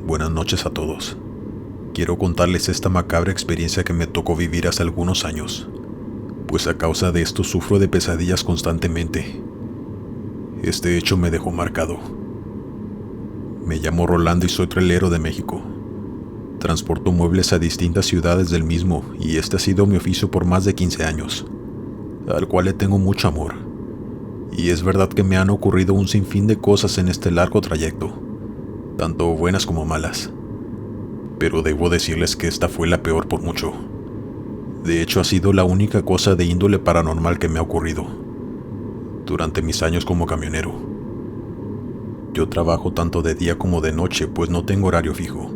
Buenas noches a todos. Quiero contarles esta macabra experiencia que me tocó vivir hace algunos años, pues a causa de esto sufro de pesadillas constantemente. Este hecho me dejó marcado. Me llamo Rolando y soy trailero de México. Transporto muebles a distintas ciudades del mismo y este ha sido mi oficio por más de 15 años, al cual le tengo mucho amor. Y es verdad que me han ocurrido un sinfín de cosas en este largo trayecto, tanto buenas como malas. Pero debo decirles que esta fue la peor por mucho. De hecho, ha sido la única cosa de índole paranormal que me ha ocurrido durante mis años como camionero. Yo trabajo tanto de día como de noche, pues no tengo horario fijo.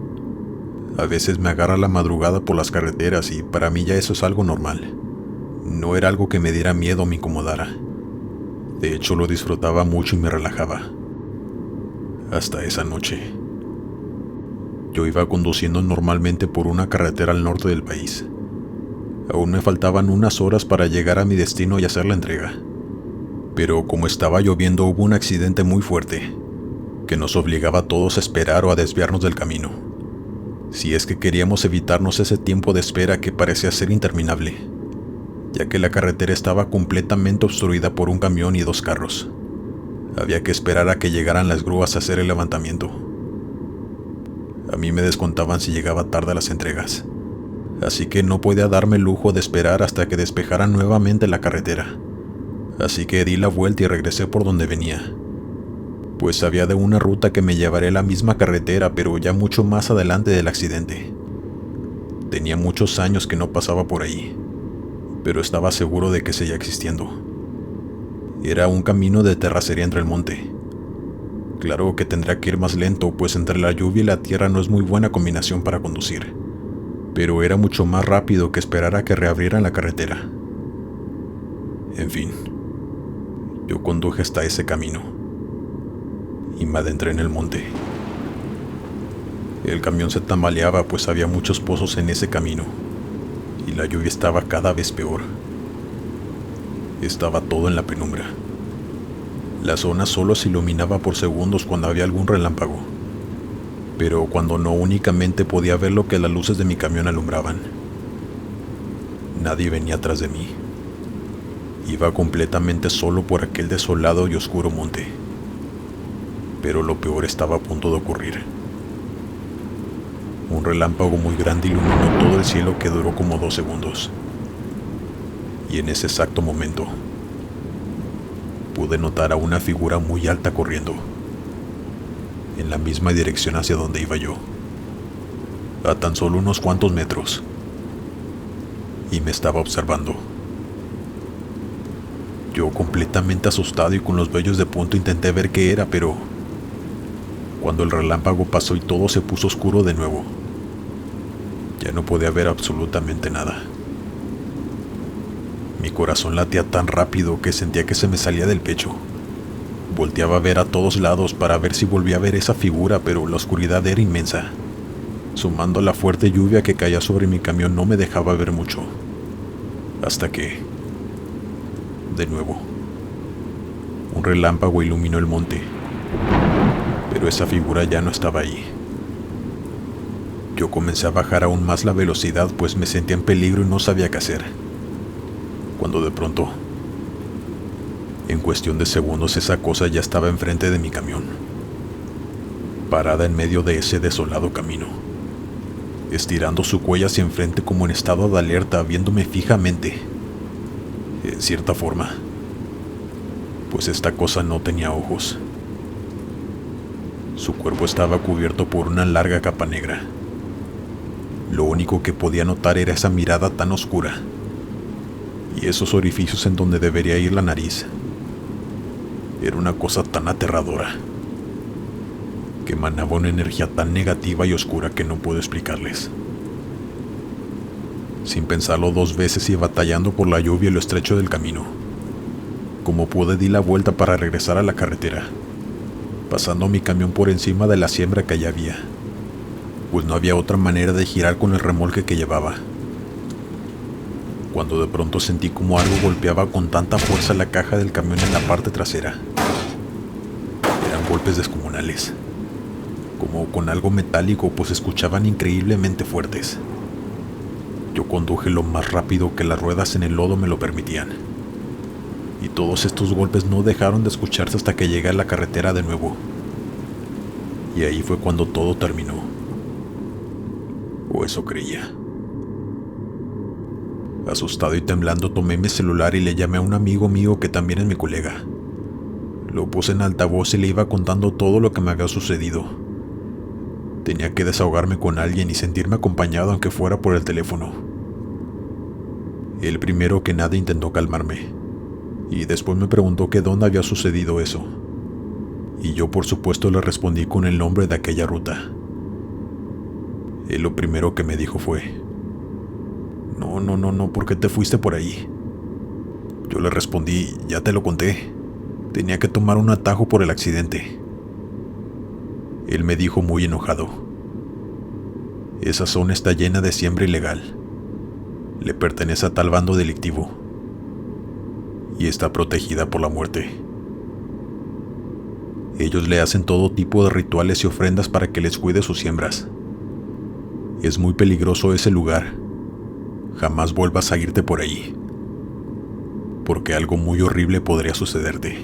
A veces me agarra la madrugada por las carreteras y para mí ya eso es algo normal. No era algo que me diera miedo o me incomodara. De hecho, lo disfrutaba mucho y me relajaba. Hasta esa noche. Yo iba conduciendo normalmente por una carretera al norte del país. Aún me faltaban unas horas para llegar a mi destino y hacer la entrega. Pero como estaba lloviendo hubo un accidente muy fuerte, que nos obligaba a todos a esperar o a desviarnos del camino, si es que queríamos evitarnos ese tiempo de espera que parecía ser interminable, ya que la carretera estaba completamente obstruida por un camión y 2 carros. Había que esperar a que llegaran las grúas a hacer el levantamiento. A mí me descontaban si llegaba tarde a las entregas, así que no podía darme el lujo de esperar hasta que despejaran nuevamente la carretera. Así que di la vuelta y regresé por donde venía, pues sabía de una ruta que me llevaría a la misma carretera, pero ya mucho más adelante del accidente. Tenía muchos años que no pasaba por ahí, pero estaba seguro de que seguía existiendo. Era un camino de terracería entre el monte. Claro que tendría que ir más lento, pues entre la lluvia y la tierra no es muy buena combinación para conducir, pero era mucho más rápido que esperar a que reabrieran la carretera. En fin, yo conduje hasta ese camino y me adentré en el monte. El camión se tambaleaba, pues había muchos pozos en ese camino y la lluvia estaba cada vez peor. Estaba todo en la penumbra. La zona solo se iluminaba por segundos cuando había algún relámpago, pero cuando no únicamente podía ver lo que las luces de mi camión alumbraban. Nadie venía atrás de mí. Iba completamente solo por aquel desolado y oscuro monte. Pero lo peor estaba a punto de ocurrir. Un relámpago muy grande iluminó todo el cielo que duró como 2 segundos. Y en ese exacto momento pude notar a una figura muy alta corriendo en la misma dirección hacia donde iba yo, a tan solo unos cuantos metros, y me estaba observando. Yo, completamente asustado y con los vellos de punta, intenté ver qué era, pero cuando el relámpago pasó y todo se puso oscuro de nuevo, ya no podía ver absolutamente nada. Mi corazón latía tan rápido que sentía que se me salía del pecho. Volteaba a ver a todos lados para ver si volvía a ver esa figura, pero la oscuridad era inmensa. Sumando la fuerte lluvia que caía sobre mi camión no me dejaba ver mucho. Hasta que, de nuevo, un relámpago iluminó el monte, pero esa figura ya no estaba ahí. Yo comencé a bajar aún más la velocidad, pues me sentía en peligro y no sabía qué hacer. Cuando de pronto, en cuestión de segundos, esa cosa ya estaba enfrente de mi camión, parada en medio de ese desolado camino, estirando su cuello hacia enfrente como en estado de alerta, viéndome fijamente, en cierta forma, pues esta cosa no tenía ojos. Su cuerpo estaba cubierto por una larga capa negra. Lo único que podía notar era esa mirada tan oscura y esos orificios en donde debería ir la nariz. Era una cosa tan aterradora, que emanaba una energía tan negativa y oscura que no puedo explicarles. Sin pensarlo 2 veces y batallando por la lluvia y lo estrecho del camino, como pude di la vuelta para regresar a la carretera, pasando mi camión por encima de la siembra que allá había, pues no había otra manera de girar con el remolque que llevaba. Cuando de pronto sentí como algo golpeaba con tanta fuerza la caja del camión en la parte trasera. Eran golpes descomunales. como con algo metálico, pues se escuchaban increíblemente fuertes. Yo conduje lo más rápido que las ruedas en el lodo me lo permitían. Y todos estos golpes no dejaron de escucharse hasta que llegué a la carretera de nuevo. Y ahí fue cuando todo terminó. O eso creía. Asustado y temblando tomé mi celular y le llamé a un amigo mío que también es mi colega. Lo puse en altavoz y le iba contando todo lo que me había sucedido. Tenía que desahogarme con alguien y sentirme acompañado aunque fuera por el teléfono. El primero que nada intentó calmarme, y después me preguntó que dónde había sucedido eso. Y yo por supuesto le respondí con el nombre de aquella ruta. Él lo primero que me dijo fue: No, ¿por qué te fuiste por ahí? Yo le respondí: ya te lo conté, tenía que tomar un atajo por el accidente. Él me dijo muy enojado: esa zona está llena de siembra ilegal, le pertenece a tal bando delictivo y está protegida por la muerte. Ellos le hacen todo tipo de rituales y ofrendas para que les cuide sus siembras. Es muy peligroso ese lugar. Jamás vuelvas a irte por ahí, porque algo muy horrible podría sucederte.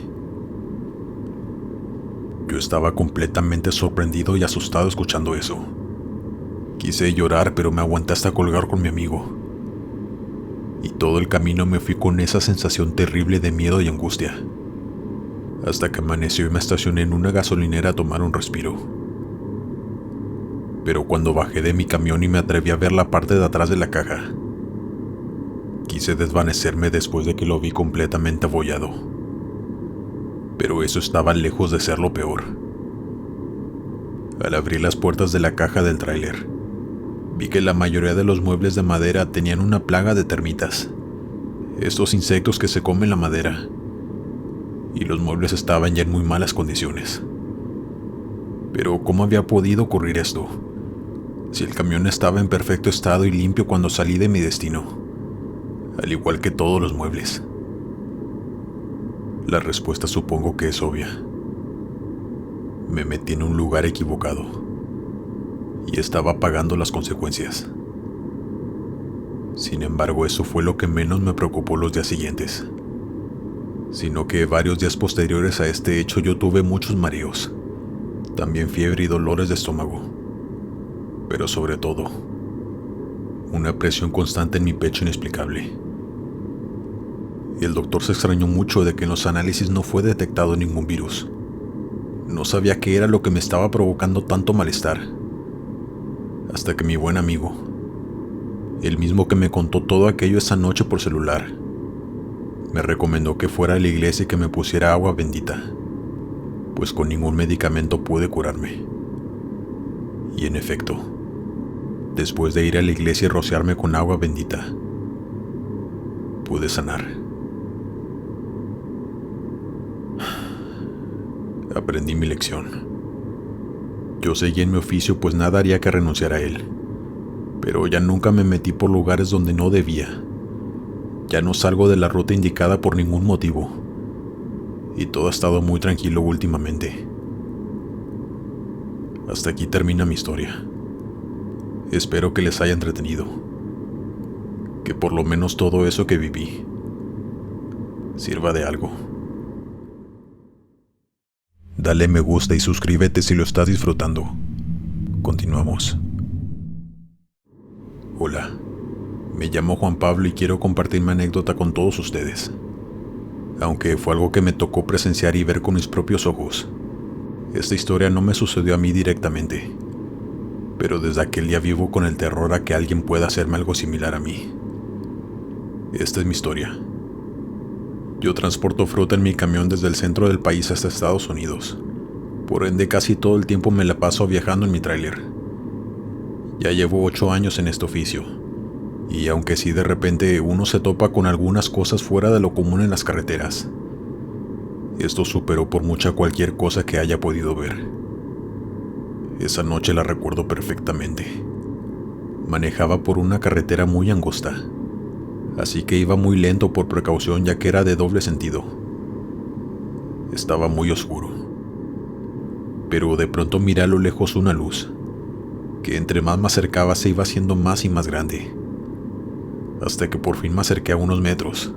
Yo estaba completamente sorprendido y asustado escuchando eso. Quise llorar, pero me aguanté hasta colgar con mi amigo. Y todo el camino me fui con esa sensación terrible de miedo y angustia, hasta que amaneció y me estacioné en una gasolinera a tomar un respiro. Pero cuando bajé de mi camión y me atreví a ver la parte de atrás de la caja, quise desvanecerme después de que lo vi completamente abollado. Pero eso estaba lejos de ser lo peor. Al abrir las puertas de la caja del tráiler, vi que la mayoría de los muebles de madera tenían una plaga de termitas, estos insectos que se comen la madera, y los muebles estaban ya en muy malas condiciones. Pero ¿cómo había podido ocurrir esto? Si el camión estaba en perfecto estado y limpio cuando salí de mi destino, al igual que todos los muebles. La respuesta supongo que es obvia. Me metí en un lugar equivocado y estaba pagando las consecuencias. Sin embargo, eso fue lo que menos me preocupó los días siguientes, sino que varios días posteriores a este hecho yo tuve muchos mareos, también fiebre y dolores de estómago, pero sobre todo, una presión constante en mi pecho inexplicable. El doctor se extrañó mucho de que en los análisis no fue detectado ningún virus. No sabía qué era lo que me estaba provocando tanto malestar, hasta que mi buen amigo, el mismo que me contó todo aquello esa noche por celular, me recomendó que fuera a la iglesia y que me pusiera agua bendita, pues con ningún medicamento pude curarme. Y en efecto, después de ir a la iglesia y rociarme con agua bendita, pude sanar. Aprendí mi lección. Yo seguí en mi oficio, pues nada haría que renunciar a él, pero ya nunca me metí por lugares donde no debía. Ya no salgo de la ruta indicada por ningún motivo, y todo ha estado muy tranquilo últimamente. Hasta aquí termina mi historia. Espero que les haya entretenido, que por lo menos todo eso que viví sirva de algo. Dale me gusta y suscríbete si lo estás disfrutando. Continuamos. Hola, me llamo Juan Pablo y quiero compartir mi anécdota con todos ustedes. Aunque fue algo que me tocó presenciar y ver con mis propios ojos, esta historia no me sucedió a mí directamente, pero desde aquel día vivo con el terror a que alguien pueda hacerme algo similar a mí. Esta es mi historia. Yo transporto fruta en mi camión desde el centro del país hasta Estados Unidos. Por ende, casi todo el tiempo me la paso viajando en mi tráiler. Ya llevo 8 años en este oficio, y aunque sí de repente uno se topa con algunas cosas fuera de lo común en las carreteras, esto superó por mucha cualquier cosa que haya podido ver. Esa noche la recuerdo perfectamente. Manejaba por una carretera muy angosta, así que iba muy lento por precaución ya que era de doble sentido. Estaba muy oscuro, pero de pronto miré a lo lejos una luz, que entre más me acercaba se iba haciendo más y más grande, hasta que por fin me acerqué a unos metros,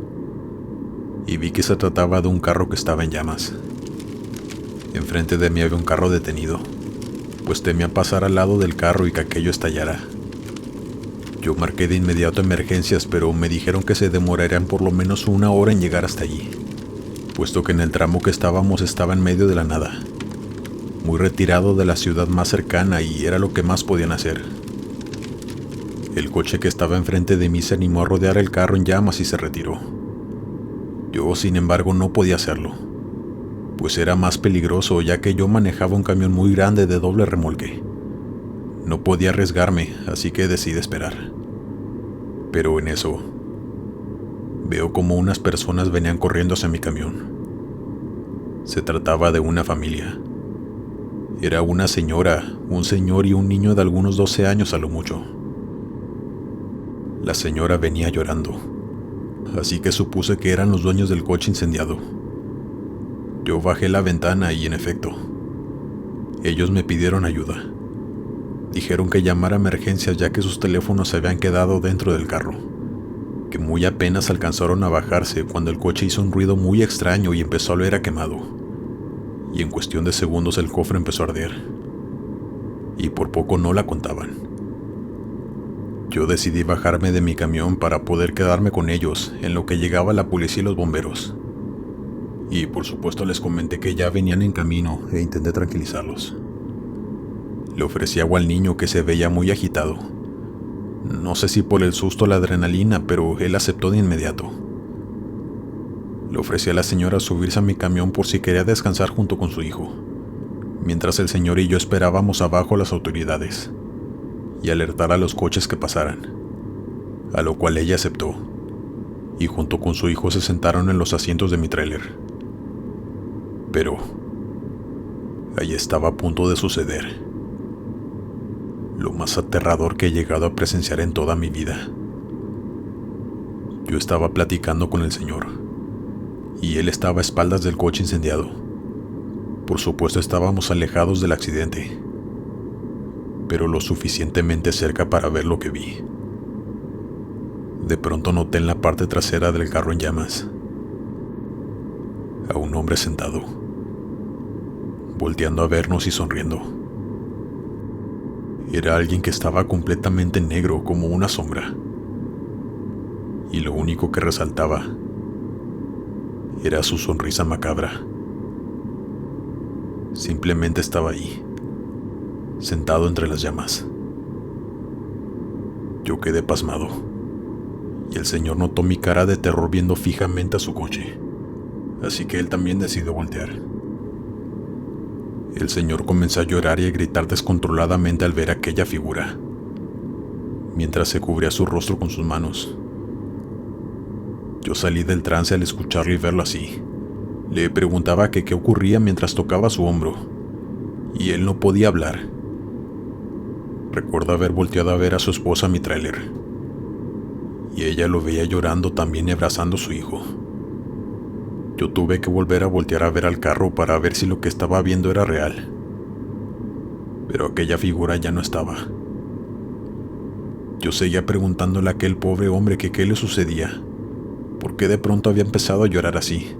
y vi que se trataba de un carro que estaba en llamas. Enfrente de mí había un carro detenido, pues temía pasar al lado del carro y que aquello estallara. Yo marqué de inmediato emergencias, pero me dijeron que se demorarían por lo menos 1 hora en llegar hasta allí, puesto que en el tramo que estábamos estaba en medio de la nada, muy retirado de la ciudad más cercana, y era lo que más podían hacer. El coche que estaba enfrente de mí se animó a rodear el carro en llamas y se retiró. Yo, sin embargo, no podía hacerlo, pues era más peligroso, ya que yo manejaba un camión muy grande de doble remolque. No podía arriesgarme, así que decidí esperar. Pero en eso, veo como unas personas venían corriendo hacia mi camión. Se trataba de una familia. Era una señora, un señor y un niño de algunos 12 años a lo mucho. La señora venía llorando, así que supuse que eran los dueños del coche incendiado. Yo bajé la ventana y, en efecto, ellos me pidieron ayuda. Dijeron que llamara a emergencias, ya que sus teléfonos se habían quedado dentro del carro, que muy apenas alcanzaron a bajarse cuando el coche hizo un ruido muy extraño y empezó a oler a quemado, y en cuestión de segundos el cofre empezó a arder, y por poco no la contaban. Yo decidí bajarme de mi camión para poder quedarme con ellos en lo que llegaba la policía y los bomberos, y por supuesto les comenté que ya venían en camino e intenté tranquilizarlos. Le ofrecí agua al niño, que se veía muy agitado. No sé si por el susto o la adrenalina, pero él aceptó de inmediato. Le ofrecí a la señora subirse a mi camión por si quería descansar junto con su hijo, mientras el señor y yo esperábamos abajo a las autoridades y alertar a los coches que pasaran, a lo cual ella aceptó, y junto con su hijo se sentaron en los asientos de mi tráiler. Pero ahí estaba a punto de suceder lo más aterrador que he llegado a presenciar en toda mi vida. Yo estaba platicando con el señor, y él estaba a espaldas del coche incendiado. Por supuesto, estábamos alejados del accidente, pero lo suficientemente cerca para ver lo que vi. De pronto noté en la parte trasera del carro en llamas a un hombre sentado, volteando a vernos y sonriendo. Era alguien que estaba completamente negro, como una sombra, y lo único que resaltaba era su sonrisa macabra. Simplemente estaba ahí, sentado entre las llamas. Yo quedé pasmado, y el señor notó mi cara de terror viendo fijamente a su coche, así que él también decidió voltear. El señor comenzó a llorar y a gritar descontroladamente al ver aquella figura, mientras se cubría su rostro con sus manos. Yo salí del trance al escucharlo y verlo así. Le preguntaba que qué ocurría mientras tocaba su hombro, y él no podía hablar. Recuerdo haber volteado a ver a su esposa en mi tráiler, y ella lo veía llorando también y abrazando a su hijo. Yo tuve que volver a voltear a ver al carro para ver si lo que estaba viendo era real, pero aquella figura ya no estaba. Yo seguía preguntándole a aquel pobre hombre que qué le sucedía, por qué de pronto había empezado a llorar así,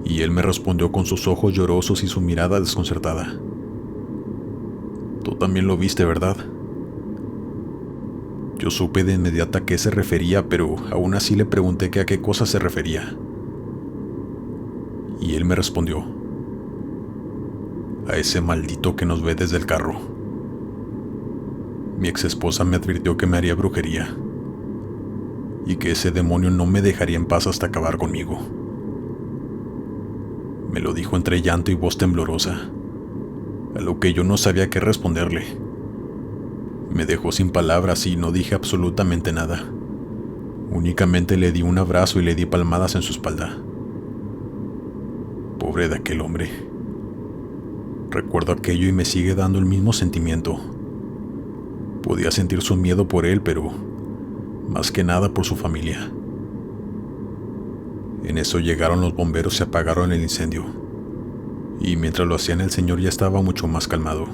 y él me respondió con sus ojos llorosos y su mirada desconcertada. Tú también lo viste, ¿verdad? Yo supe de inmediato a qué se refería, pero aún así le pregunté que a qué cosa se refería. Y él me respondió: a ese maldito que nos ve desde el carro. Mi exesposa me advirtió que me haría brujería, y que ese demonio no me dejaría en paz hasta acabar conmigo. Me lo dijo entre llanto y voz temblorosa, a lo que yo no sabía qué responderle. Me dejó sin palabras y no dije absolutamente nada. Únicamente le di un abrazo y le di palmadas en su espalda. Pobre de aquel hombre. Recuerdo aquello y me sigue dando el mismo sentimiento. Podía sentir su miedo por él, pero más que nada por su familia. En eso llegaron los bomberos y apagaron el incendio, Y mientras lo hacían el señor ya estaba mucho más calmado.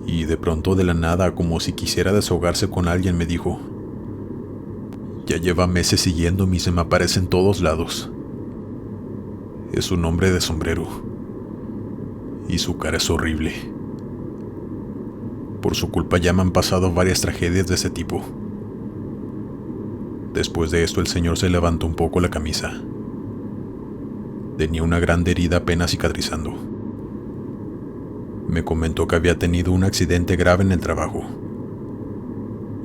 Y de pronto de la nada, como si quisiera desahogarse con alguien, me dijo: ya lleva meses siguiéndome y se me aparece en todos lados. Es un hombre de sombrero. Y su cara es horrible. Por su culpa ya me han pasado varias tragedias de ese tipo. Después de esto el señor se levantó un poco la camisa. Tenía una grande herida apenas cicatrizando. Me comentó que había tenido un accidente grave en el trabajo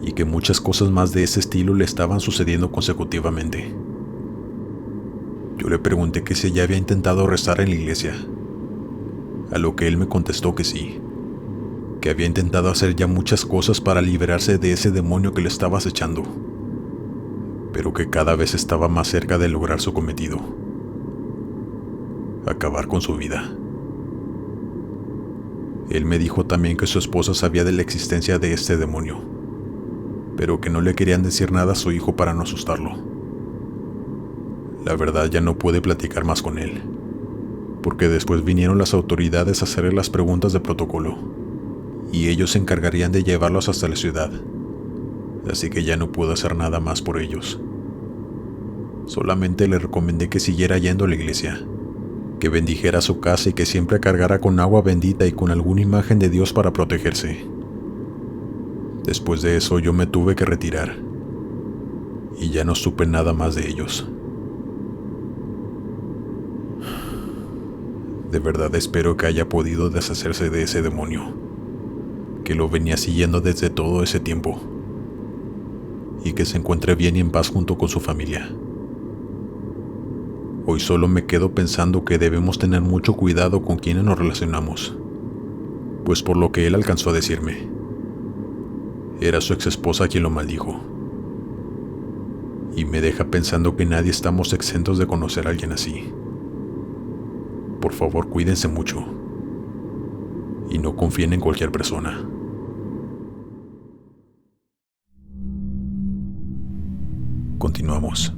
y que muchas cosas más de ese estilo le estaban sucediendo consecutivamente. Yo le pregunté que si ella había intentado rezar en la iglesia, a lo que él me contestó que sí, que había intentado hacer ya muchas cosas para liberarse de ese demonio que le estaba acechando, pero que cada vez estaba más cerca de lograr su cometido: acabar con su vida. Él me dijo también que su esposa sabía de la existencia de este demonio, pero que no le querían decir nada a su hijo para no asustarlo. La verdad, ya no pude platicar más con él, porque después vinieron las autoridades a hacerle las preguntas de protocolo, y ellos se encargarían de llevarlos hasta la ciudad, así que ya no pude hacer nada más por ellos. Solamente le recomendé que siguiera yendo a la iglesia, que bendijera su casa y que siempre cargara con agua bendita y con alguna imagen de Dios para protegerse. Después de eso yo me tuve que retirar, y ya no supe nada más de ellos. De verdad espero que haya podido deshacerse de ese demonio, que lo venía siguiendo desde todo ese tiempo, y que se encuentre bien y en paz junto con su familia. Hoy solo me quedo pensando que debemos tener mucho cuidado con quienes nos relacionamos, pues por lo que él alcanzó a decirme, era su exesposa quien lo maldijo. Y me deja pensando que nadie estamos exentos de conocer a alguien así. Por favor, cuídense mucho y no confíen en cualquier persona. Continuamos.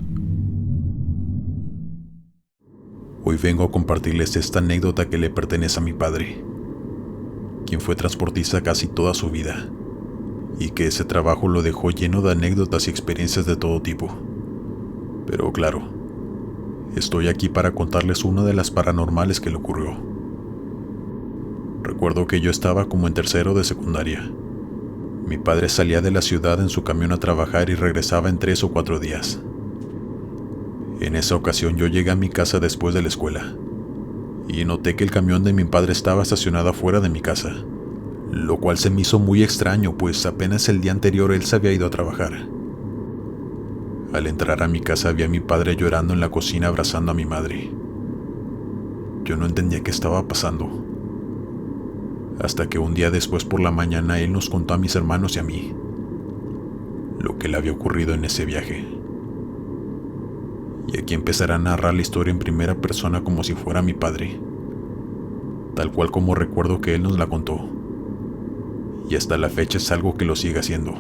Hoy vengo a compartirles esta anécdota que le pertenece a mi padre, quien fue transportista casi toda su vida, y que ese trabajo lo dejó lleno de anécdotas y experiencias de todo tipo. Pero claro, estoy aquí para contarles una de las paranormales que le ocurrió. Recuerdo que yo estaba como en tercero de secundaria. Mi padre salía de la ciudad en su camión a trabajar y regresaba en 3 o 4 días. En esa ocasión yo llegué a mi casa después de la escuela y noté que el camión de mi padre estaba estacionado afuera de mi casa, lo cual se me hizo muy extraño, pues apenas el día anterior él se había ido a trabajar. Al entrar a mi casa vi a mi padre llorando en la cocina abrazando a mi madre. Yo no entendía qué estaba pasando, hasta que un día después por la mañana él nos contó a mis hermanos y a mí lo que le había ocurrido en ese viaje. Y aquí empezaré a narrar la historia en primera persona como si fuera mi padre, tal cual como recuerdo que él nos la contó, y hasta la fecha es algo que lo sigue haciendo.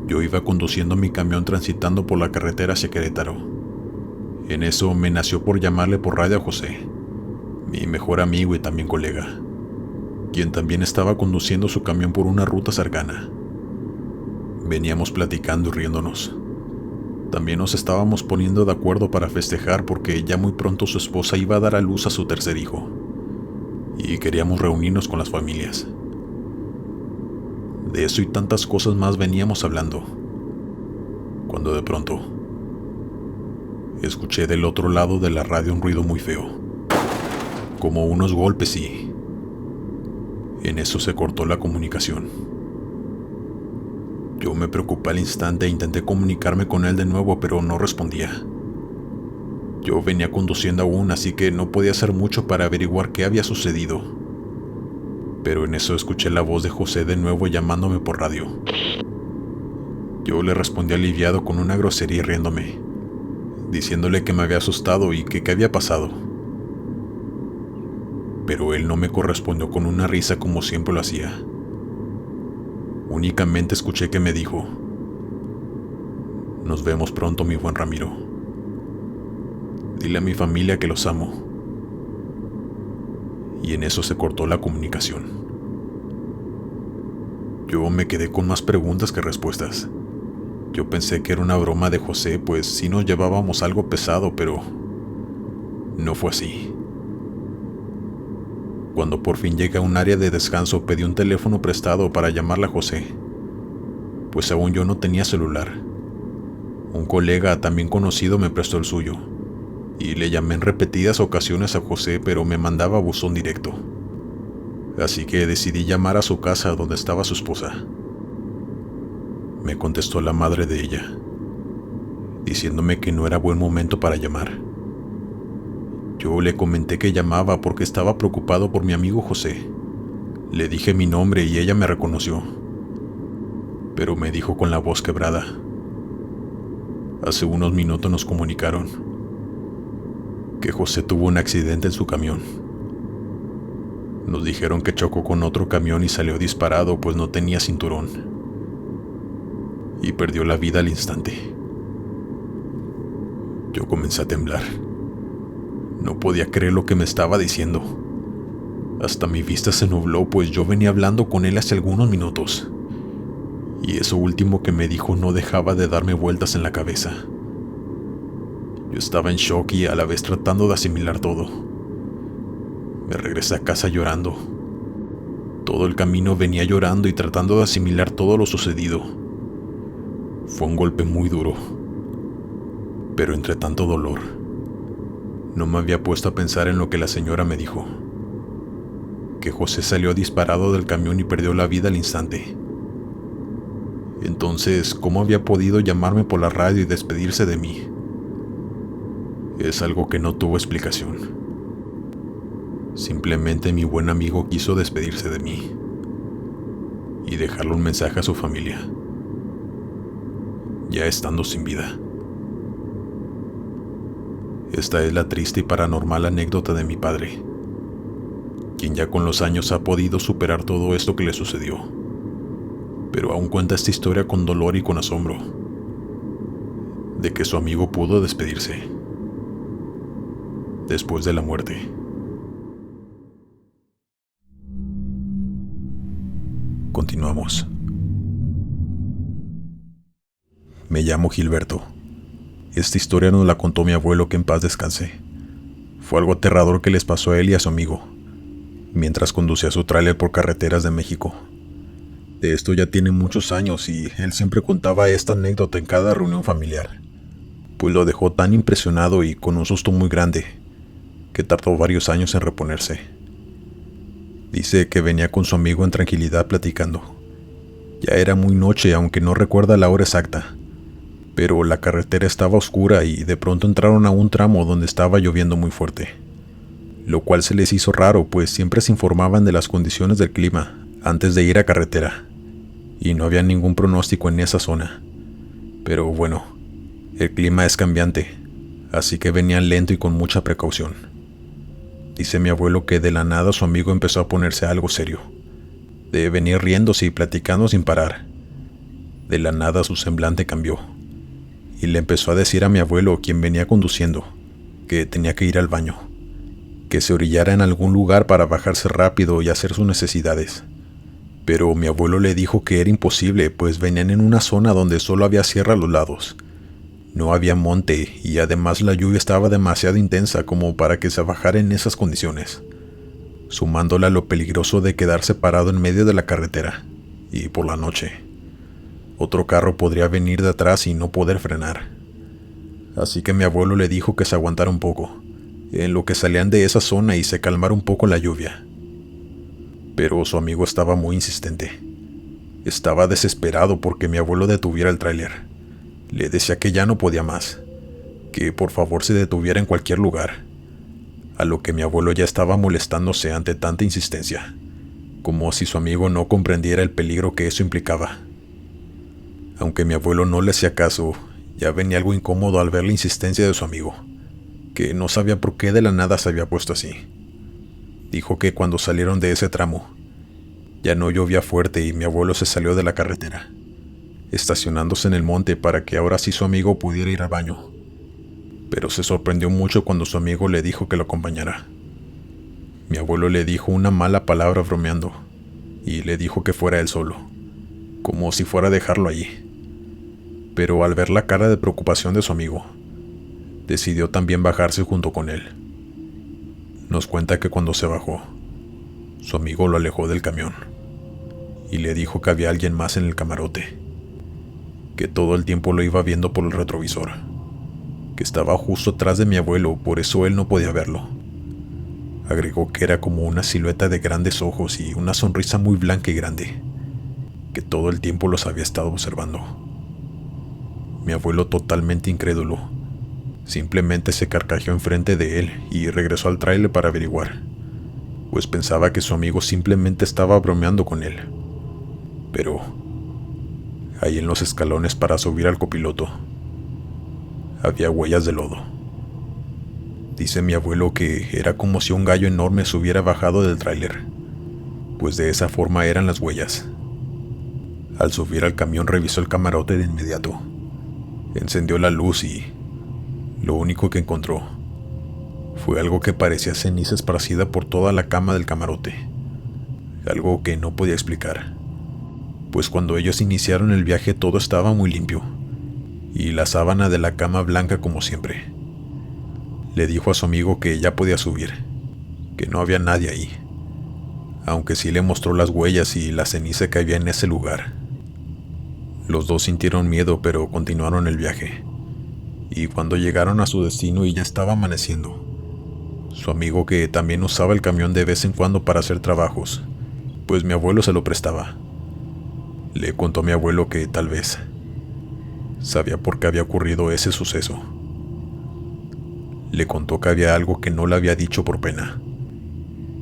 Yo iba conduciendo mi camión transitando por la carretera hacia Querétaro. En eso me nació por llamarle por radio a José, mi mejor amigo y también colega, quien también estaba conduciendo su camión por una ruta cercana. Veníamos platicando y riéndonos. También nos estábamos poniendo de acuerdo para festejar porque ya muy pronto su esposa iba a dar a luz a su tercer hijo, y queríamos reunirnos con las familias. De eso y tantas cosas más veníamos hablando, cuando de pronto escuché del otro lado de la radio un ruido muy feo, como unos golpes, y en eso se cortó la comunicación. Yo me preocupé al instante e intenté comunicarme con él de nuevo, pero no respondía. Yo venía conduciendo aún, así que no podía hacer mucho para averiguar qué había sucedido. Pero en eso escuché la voz de José de nuevo llamándome por radio. Yo le respondí aliviado con una grosería y riéndome, diciéndole que me había asustado y que qué había pasado. Pero él no me correspondió con una risa como siempre lo hacía. Únicamente escuché que me dijo: "Nos vemos pronto, mi buen Ramiro. Dile a mi familia que los amo y en eso se cortó la comunicación. Yo me quedé con más preguntas que respuestas. Yo pensé que era una broma de José, pues sí nos llevábamos algo pesado, pero no fue así. Cuando por fin llegué a un área de descanso, pedí un teléfono prestado para llamarle a José, pues aún yo no tenía celular. Un colega también conocido me prestó el suyo, y le llamé en repetidas ocasiones a José, pero me mandaba buzón directo. Así que decidí llamar a su casa donde estaba su esposa. Me contestó la madre de ella, diciéndome que no era buen momento para llamar. Yo le comenté que llamaba porque estaba preocupado por mi amigo José. Le dije mi nombre y ella me reconoció, pero me dijo con la voz quebrada: hace unos minutos nos comunicaron que José tuvo un accidente en su camión. Nos dijeron que chocó con otro camión y salió disparado, pues no tenía cinturón, y perdió la vida al instante. Yo comencé a temblar. No podía creer lo que me estaba diciendo. Hasta mi vista se nubló, pues yo venía hablando con él hace algunos minutos, y eso último que me dijo no dejaba de darme vueltas en la cabeza. Yo estaba en shock y a la vez tratando de asimilar todo. Me regresé a casa llorando. Todo el camino venía llorando y tratando de asimilar todo lo sucedido. Fue un golpe muy duro, pero entre tanto dolor, no me había puesto a pensar en lo que la señora me dijo: que José salió disparado del camión y perdió la vida al instante. Entonces, ¿cómo había podido llamarme por la radio y despedirse de mí? Es algo que no tuvo explicación. Simplemente mi buen amigo quiso despedirse de mí y dejarle un mensaje a su familia, ya estando sin vida. Esta es la triste y paranormal anécdota de mi padre, quien ya con los años ha podido superar todo esto que le sucedió, pero aún cuenta esta historia con dolor y con asombro, de que su amigo pudo despedirse después de la muerte. Continuamos. Me llamo Gilberto. Esta historia nos la contó mi abuelo, que en paz descanse. Fue algo aterrador que les pasó a él y a su amigo mientras conducía su tráiler por carreteras de México. De esto ya tiene muchos años y él siempre contaba esta anécdota en cada reunión familiar, pues lo dejó tan impresionado y con un susto muy grande que tardó varios años en reponerse. Dice que venía con su amigo en tranquilidad platicando. Ya era muy noche, aunque no recuerda la hora exacta, pero la carretera estaba oscura y de pronto entraron a un tramo donde estaba lloviendo muy fuerte, lo cual se les hizo raro, pues siempre se informaban de las condiciones del clima antes de ir a carretera, y no había ningún pronóstico en esa zona. Pero bueno, el clima es cambiante, así que venían lento y con mucha precaución. Dice mi abuelo que de la nada su amigo empezó a ponerse algo serio, de venir riéndose y platicando sin parar. De la nada su semblante cambió, y le empezó a decir a mi abuelo, quien venía conduciendo, que tenía que ir al baño, que se orillara en algún lugar para bajarse rápido y hacer sus necesidades. Pero mi abuelo le dijo que era imposible, pues venían en una zona donde solo había sierra a los lados. No había monte y además la lluvia estaba demasiado intensa como para que se bajara en esas condiciones, sumándole a lo peligroso de quedarse parado en medio de la carretera, y por la noche otro carro podría venir de atrás y no poder frenar. Así que mi abuelo le dijo que se aguantara un poco, en lo que salían de esa zona y se calmara un poco la lluvia. Pero su amigo estaba muy insistente. Estaba desesperado porque mi abuelo detuviera el tráiler. Le decía que ya no podía más, que por favor se detuviera en cualquier lugar, a lo que mi abuelo ya estaba molestándose ante tanta insistencia, como si su amigo no comprendiera el peligro que eso implicaba. Aunque mi abuelo no le hacía caso, ya venía algo incómodo al ver la insistencia de su amigo, que no sabía por qué de la nada se había puesto así. Dijo que cuando salieron de ese tramo, ya no llovía fuerte y mi abuelo se salió de la carretera, estacionándose en el monte para que ahora sí su amigo pudiera ir al baño. Pero se sorprendió mucho cuando su amigo le dijo que lo acompañara. Mi abuelo le dijo una mala palabra bromeando y le dijo que fuera él solo, como si fuera a dejarlo allí. Pero al ver la cara de preocupación de su amigo, decidió también bajarse junto con él. Nos cuenta que cuando se bajó, su amigo lo alejó del camión y le dijo que había alguien más en el camarote, que todo el tiempo lo iba viendo por el retrovisor, que estaba justo atrás de mi abuelo, por eso él no podía verlo. Agregó que era como una silueta de grandes ojos y una sonrisa muy blanca y grande, que todo el tiempo los había estado observando. Mi abuelo, totalmente incrédulo, simplemente se carcajeó enfrente de él y regresó al tráiler para averiguar, pues pensaba que su amigo simplemente estaba bromeando con él. Pero ahí en los escalones para subir al copiloto había huellas de lodo. Dice mi abuelo que era como si un gallo enorme se hubiera bajado del tráiler, pues de esa forma eran las huellas. Al subir al camión revisó el camarote de inmediato, encendió la luz y lo único que encontró fue algo que parecía ceniza esparcida por toda la cama del camarote, algo que no podía explicar, pues cuando ellos iniciaron el viaje todo estaba muy limpio y la sábana de la cama blanca como siempre. Le dijo a su amigo que ya podía subir, que no había nadie ahí, aunque sí le mostró las huellas y la ceniza que había en ese lugar. Los dos sintieron miedo, pero continuaron el viaje, y cuando llegaron a su destino y ya estaba amaneciendo, su amigo, que también usaba el camión de vez en cuando para hacer trabajos, pues mi abuelo se lo prestaba, le contó a mi abuelo que tal vez sabía por qué había ocurrido ese suceso. Le contó que había algo que no le había dicho por pena,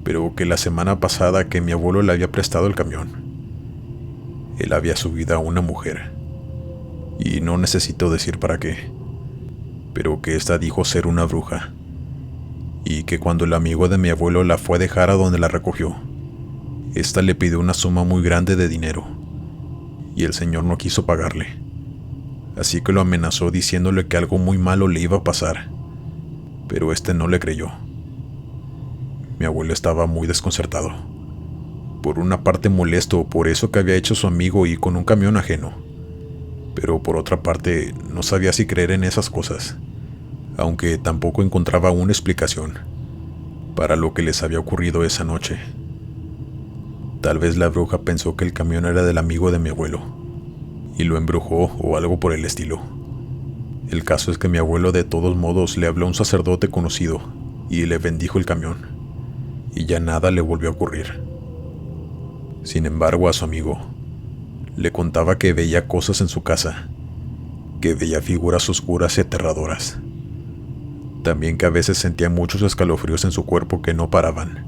pero que la semana pasada que mi abuelo le había prestado el camión, él había subido a una mujer, y no necesito decir para qué, pero que ésta dijo ser una bruja, y que cuando el amigo de mi abuelo la fue a dejar a donde la recogió, ésta le pidió una suma muy grande de dinero, y el señor no quiso pagarle, así que lo amenazó diciéndole que algo muy malo le iba a pasar, pero este no le creyó. Mi abuelo estaba muy desconcertado, por una parte molesto por eso que había hecho su amigo y con un camión ajeno, pero por otra parte no sabía si creer en esas cosas, aunque tampoco encontraba una explicación para lo que les había ocurrido esa noche. Tal vez la bruja pensó que el camión era del amigo de mi abuelo y lo embrujó o algo por el estilo. El caso es que mi abuelo de todos modos le habló a un sacerdote conocido y le bendijo el camión, y ya nada le volvió a ocurrir. Sin embargo, a su amigo le contaba que veía cosas en su casa, que veía figuras oscuras y aterradoras. También que a veces sentía muchos escalofríos en su cuerpo que no paraban,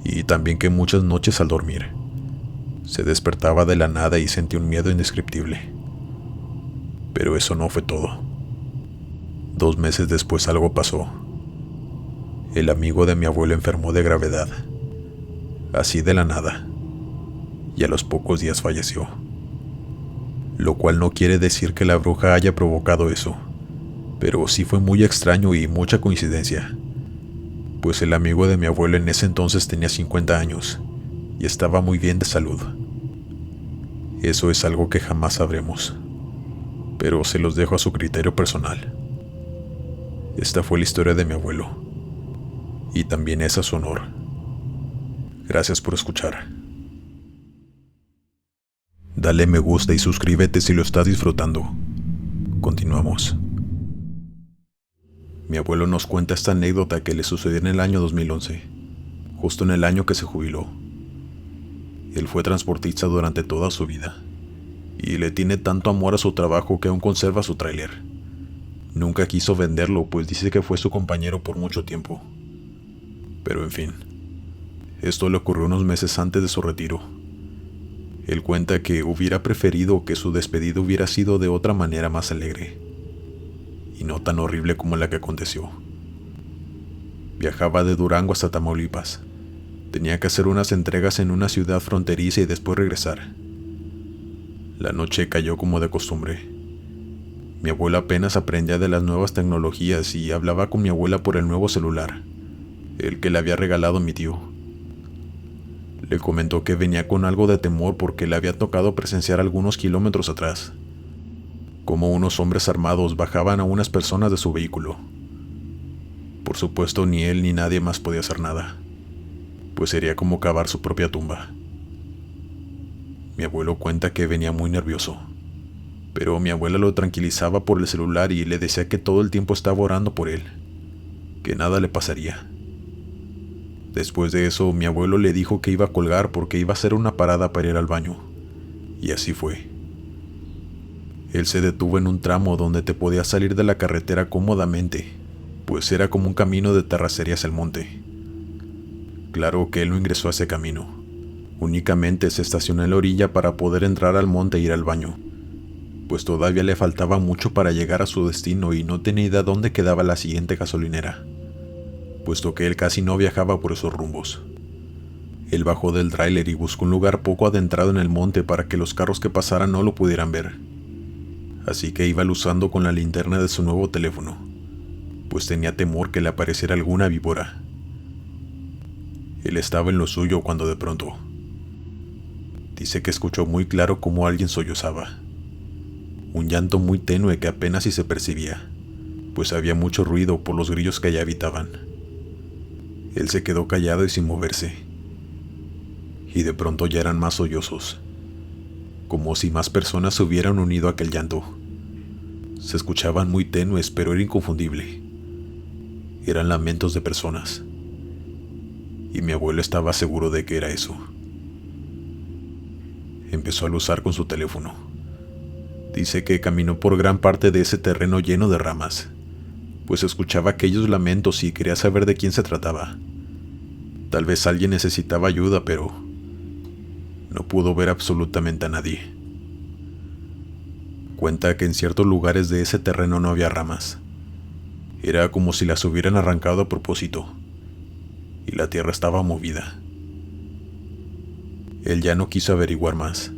y también que muchas noches al dormir se despertaba de la nada y sentía un miedo indescriptible. Pero eso no fue todo. 2 meses después algo pasó. El amigo de mi abuelo enfermó de gravedad, así de la nada, y a los pocos días falleció. Lo cual no quiere decir que la bruja haya provocado eso, pero sí fue muy extraño y mucha coincidencia, pues el amigo de mi abuelo en ese entonces tenía 50 años y estaba muy bien de salud. Eso es algo que jamás sabremos, pero se los dejo a su criterio personal. Esta fue la historia de mi abuelo, y también es a su honor. Gracias por escuchar. Dale me gusta y suscríbete si lo estás disfrutando. Continuamos. Mi abuelo nos cuenta esta anécdota que le sucedió en el año 2011, justo en el año que se jubiló. Él fue transportista durante toda su vida, y le tiene tanto amor a su trabajo que aún conserva su tráiler. Nunca quiso venderlo, pues dice que fue su compañero por mucho tiempo. Pero en fin, esto le ocurrió unos meses antes de su retiro. Él cuenta que hubiera preferido que su despedida hubiera sido de otra manera más alegre, y no tan horrible como la que aconteció. Viajaba de Durango hasta Tamaulipas. Tenía que hacer unas entregas en una ciudad fronteriza y después regresar. La noche cayó como de costumbre. Mi abuela apenas aprendía de las nuevas tecnologías y hablaba con mi abuela por el nuevo celular, el que le había regalado mi tío. Le comentó que venía con algo de temor porque le había tocado presenciar algunos kilómetros atrás como unos hombres armados bajaban a unas personas de su vehículo. Por supuesto, ni él ni nadie más podía hacer nada, pues sería como cavar su propia tumba. Mi abuelo cuenta que venía muy nervioso, pero mi abuela lo tranquilizaba por el celular y le decía que todo el tiempo estaba orando por él, que nada le pasaría. Después de eso, mi abuelo le dijo que iba a colgar porque iba a hacer una parada para ir al baño, y así fue. Él se detuvo en un tramo donde te podías salir de la carretera cómodamente, pues era como un camino de terracería hacia el monte. Claro que él no ingresó a ese camino, únicamente se estacionó en la orilla para poder entrar al monte e ir al baño, pues todavía le faltaba mucho para llegar a su destino y no tenía idea dónde quedaba la siguiente gasolinera, puesto que él casi no viajaba por esos rumbos. Él bajó del tráiler y buscó un lugar poco adentrado en el monte para que los carros que pasaran no lo pudieran ver. Así que iba luzando con la linterna de su nuevo teléfono, pues tenía temor que le apareciera alguna víbora. Él estaba en lo suyo cuando de pronto dice que escuchó muy claro cómo alguien sollozaba. Un llanto muy tenue que apenas si se percibía, pues había mucho ruido por los grillos que allá habitaban. Él se quedó callado y sin moverse, y de pronto ya eran más sollozos, como si más personas se hubieran unido a aquel llanto. Se escuchaban muy tenues, pero era inconfundible. Eran lamentos de personas, y mi abuelo estaba seguro de que era eso. Empezó a luzar con su teléfono. Dice que caminó por gran parte de ese terreno lleno de ramas, pues escuchaba aquellos lamentos y quería saber de quién se trataba. Tal vez alguien necesitaba ayuda, pero no pudo ver absolutamente a nadie. Cuenta que en ciertos lugares de ese terreno no había ramas. Era como si las hubieran arrancado a propósito, y la tierra estaba movida. Él ya no quiso averiguar más,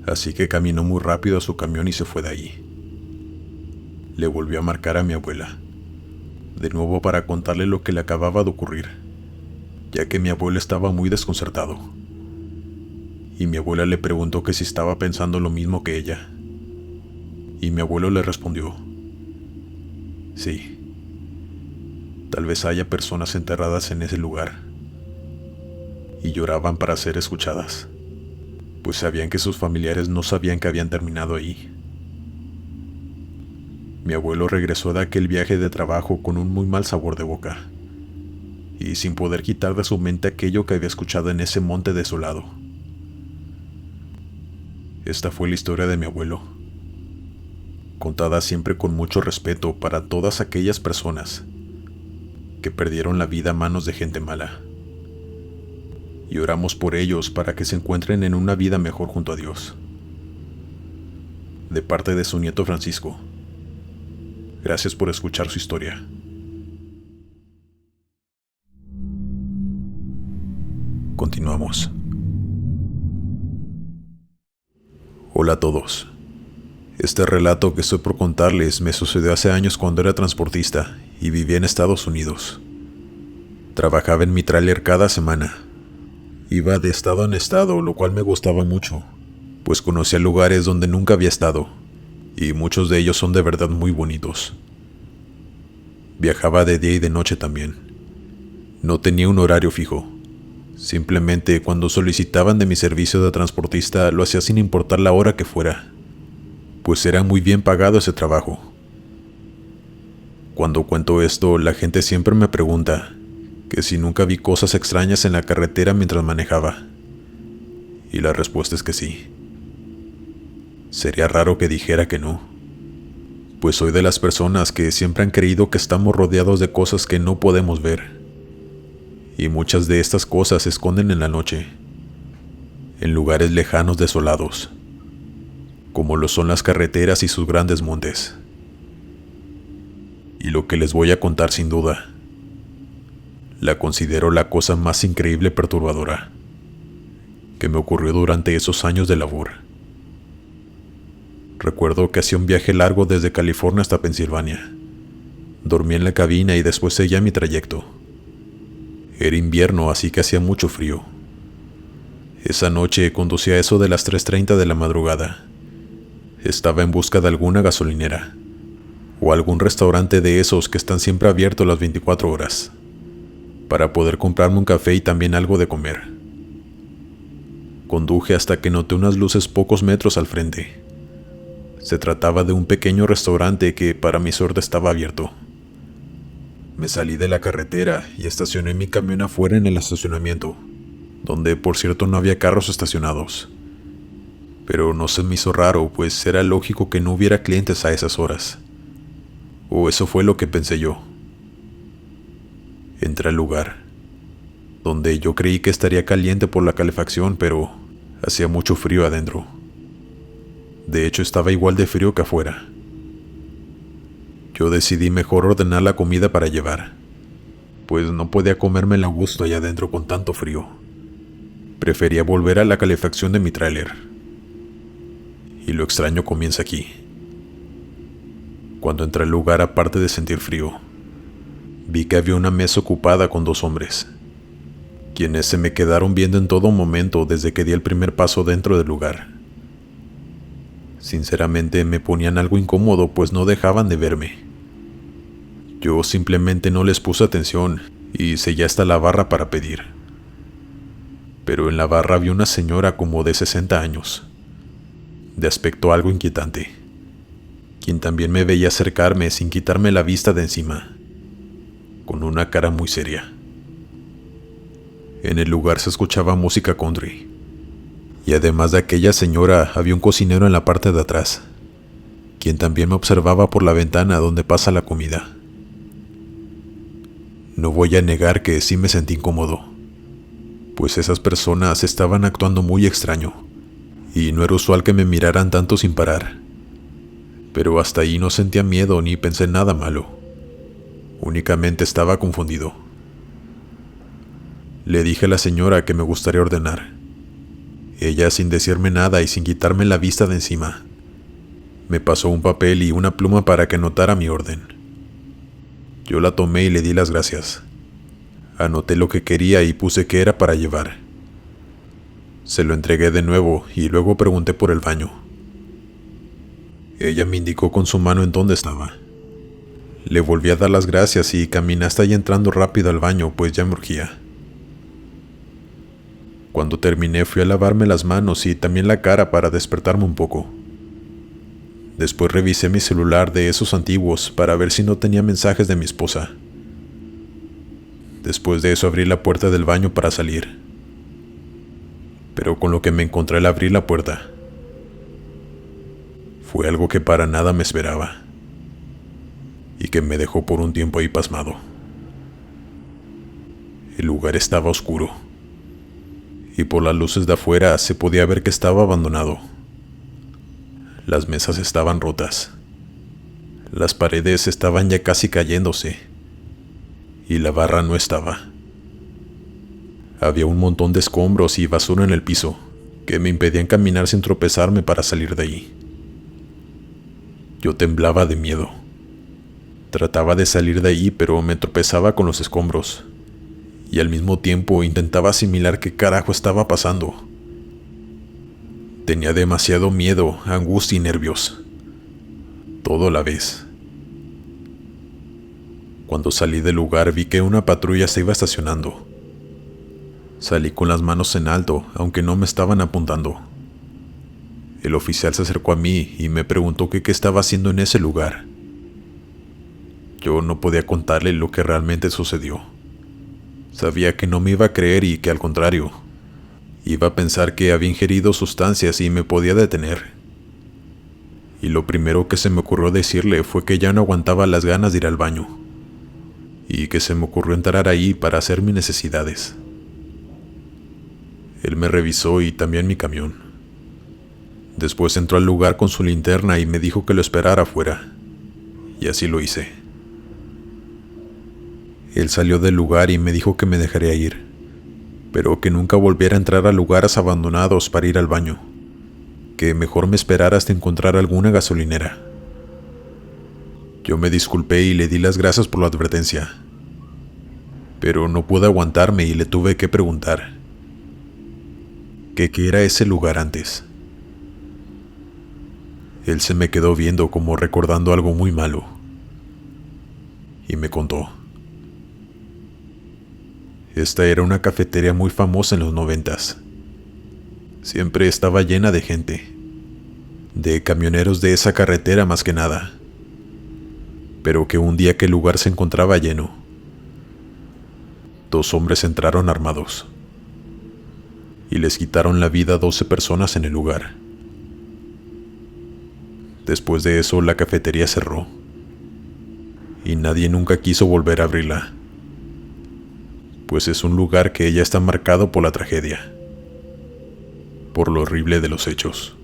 así que caminó muy rápido a su camión y se fue de ahí. Le volvió a marcar a mi abuela, de nuevo para contarle lo que le acababa de ocurrir, ya que mi abuelo estaba muy desconcertado. Y mi abuela le preguntó que si estaba pensando lo mismo que ella. Y mi abuelo le respondió: sí, tal vez haya personas enterradas en ese lugar. Y lloraban para ser escuchadas, pues sabían que sus familiares no sabían que habían terminado ahí. Mi abuelo regresó de aquel viaje de trabajo con un muy mal sabor de boca, y sin poder quitar de su mente aquello que había escuchado en ese monte desolado. Esta fue la historia de mi abuelo, contada siempre con mucho respeto para todas aquellas personas que perdieron la vida a manos de gente mala. Y oramos por ellos para que se encuentren en una vida mejor junto a Dios. De parte de su nieto Francisco. Gracias por escuchar su historia. Continuamos. Hola a todos. Este relato que estoy por contarles me sucedió hace años cuando era transportista y vivía en Estados Unidos. Trabajaba en mi tráiler cada semana. Iba de estado en estado, lo cual me gustaba mucho, pues conocía lugares donde nunca había estado, y muchos de ellos son de verdad muy bonitos. Viajaba de día y de noche también. No tenía un horario fijo. Simplemente cuando solicitaban de mi servicio de transportista lo hacía sin importar la hora que fuera, pues era muy bien pagado ese trabajo. Cuando cuento esto, la gente siempre me pregunta que si nunca vi cosas extrañas en la carretera mientras manejaba. Y la respuesta es que sí. Sería raro que dijera que no, pues soy de las personas que siempre han creído que estamos rodeados de cosas que no podemos ver. Y muchas de estas cosas se esconden en la noche, en lugares lejanos desolados, como lo son las carreteras y sus grandes montes. Y lo que les voy a contar sin duda, la considero la cosa más increíble y perturbadora que me ocurrió durante esos años de labor. Recuerdo que hacía un viaje largo desde California hasta Pensilvania. Dormí en la cabina y después seguía mi trayecto. Era invierno, así que hacía mucho frío. Esa noche conducía a eso de las 3:30 de la madrugada. Estaba en busca de alguna gasolinera o algún restaurante de esos que están siempre abiertos las 24 horas, para poder comprarme un café y también algo de comer. Conduje hasta que noté unas luces pocos metros al frente. Se trataba de un pequeño restaurante que, para mi suerte, estaba abierto. Me salí de la carretera y estacioné mi camión afuera en el estacionamiento, donde por cierto no había carros estacionados. Pero no se me hizo raro, pues era lógico que no hubiera clientes a esas horas. O eso fue lo que pensé yo. Entré al lugar, donde yo creí que estaría caliente por la calefacción, pero hacía mucho frío adentro. De hecho, estaba igual de frío que afuera. Yo decidí mejor ordenar la comida para llevar, pues no podía comérmela a gusto allá adentro con tanto frío. Prefería volver a la calefacción de mi tráiler. Y lo extraño comienza aquí. Cuando entré al lugar, aparte de sentir frío, vi que había una mesa ocupada con 2 hombres, quienes se me quedaron viendo en todo momento desde que di el primer paso dentro del lugar. Sinceramente me ponían algo incómodo, pues no dejaban de verme. Yo simplemente no les puse atención y seguí hasta la barra para pedir. Pero en la barra había una señora como de 60 años, de aspecto algo inquietante, quien también me veía acercarme sin quitarme la vista de encima, con una cara muy seria. En el lugar se escuchaba música country, y además de aquella señora había un cocinero en la parte de atrás, quien también me observaba por la ventana donde pasa la comida. No voy a negar que sí me sentí incómodo, pues esas personas estaban actuando muy extraño, y no era usual que me miraran tanto sin parar. Pero hasta ahí no sentía miedo ni pensé en nada malo. Únicamente estaba confundido. Le dije a la señora que me gustaría ordenar. Ella, sin decirme nada y sin quitarme la vista de encima, me pasó un papel y una pluma para que anotara mi orden. Yo la tomé y le di las gracias. Anoté lo que quería y puse que era para llevar. Se lo entregué de nuevo y luego pregunté por el baño. Ella me indicó con su mano en dónde estaba. Le volví a dar las gracias y caminé hasta allá entrando rápido al baño, pues ya me urgía. Cuando terminé fui a lavarme las manos y también la cara para despertarme un poco. Después revisé mi celular de esos antiguos para ver si no tenía mensajes de mi esposa. Después de eso abrí la puerta del baño para salir. Pero con lo que me encontré al abrir la puerta fue algo que para nada me esperaba y que me dejó por un tiempo ahí pasmado. El lugar estaba oscuro y por las luces de afuera se podía ver que estaba abandonado. Las mesas estaban rotas, las paredes estaban ya casi cayéndose y la barra no estaba. Había un montón de escombros y basura en el piso que me impedían caminar sin tropezarme para salir de ahí. Yo temblaba de miedo. Trataba de salir de ahí, pero me tropezaba con los escombros y al mismo tiempo intentaba asimilar qué carajo estaba pasando. Tenía demasiado miedo, angustia y nervios, todo a la vez. Cuando salí del lugar vi que una patrulla se iba estacionando. Salí con las manos en alto, aunque no me estaban apuntando. El oficial se acercó a mí y me preguntó que qué estaba haciendo en ese lugar. Yo no podía contarle lo que realmente sucedió. Sabía que no me iba a creer y que al contrario, iba a pensar que había ingerido sustancias y me podía detener. Y lo primero que se me ocurrió decirle fue que ya no aguantaba las ganas de ir al baño, y que se me ocurrió entrar ahí para hacer mis necesidades. Él me revisó y también mi camión. Después entró al lugar con su linterna y me dijo que lo esperara afuera, y así lo hice. Él salió del lugar y me dijo que me dejaría ir, pero que nunca volviera a entrar a lugares abandonados para ir al baño, que mejor me esperara hasta encontrar alguna gasolinera. Yo me disculpé y le di las gracias por la advertencia. pero no pude aguantarme y le tuve que preguntar que qué era ese lugar antes. Él se me quedó viendo como recordando algo muy malo y me contó. Esta era una cafetería muy famosa en los 90s. Siempre estaba llena de gente, de camioneros de esa carretera más que nada, pero que un día que el lugar se encontraba lleno, 2 hombres entraron armados y les quitaron la vida a 12 personas en el lugar. Después de eso, la cafetería cerró y nadie nunca quiso volver a abrirla, pues es un lugar que ya está marcado por la tragedia, por lo horrible de los hechos.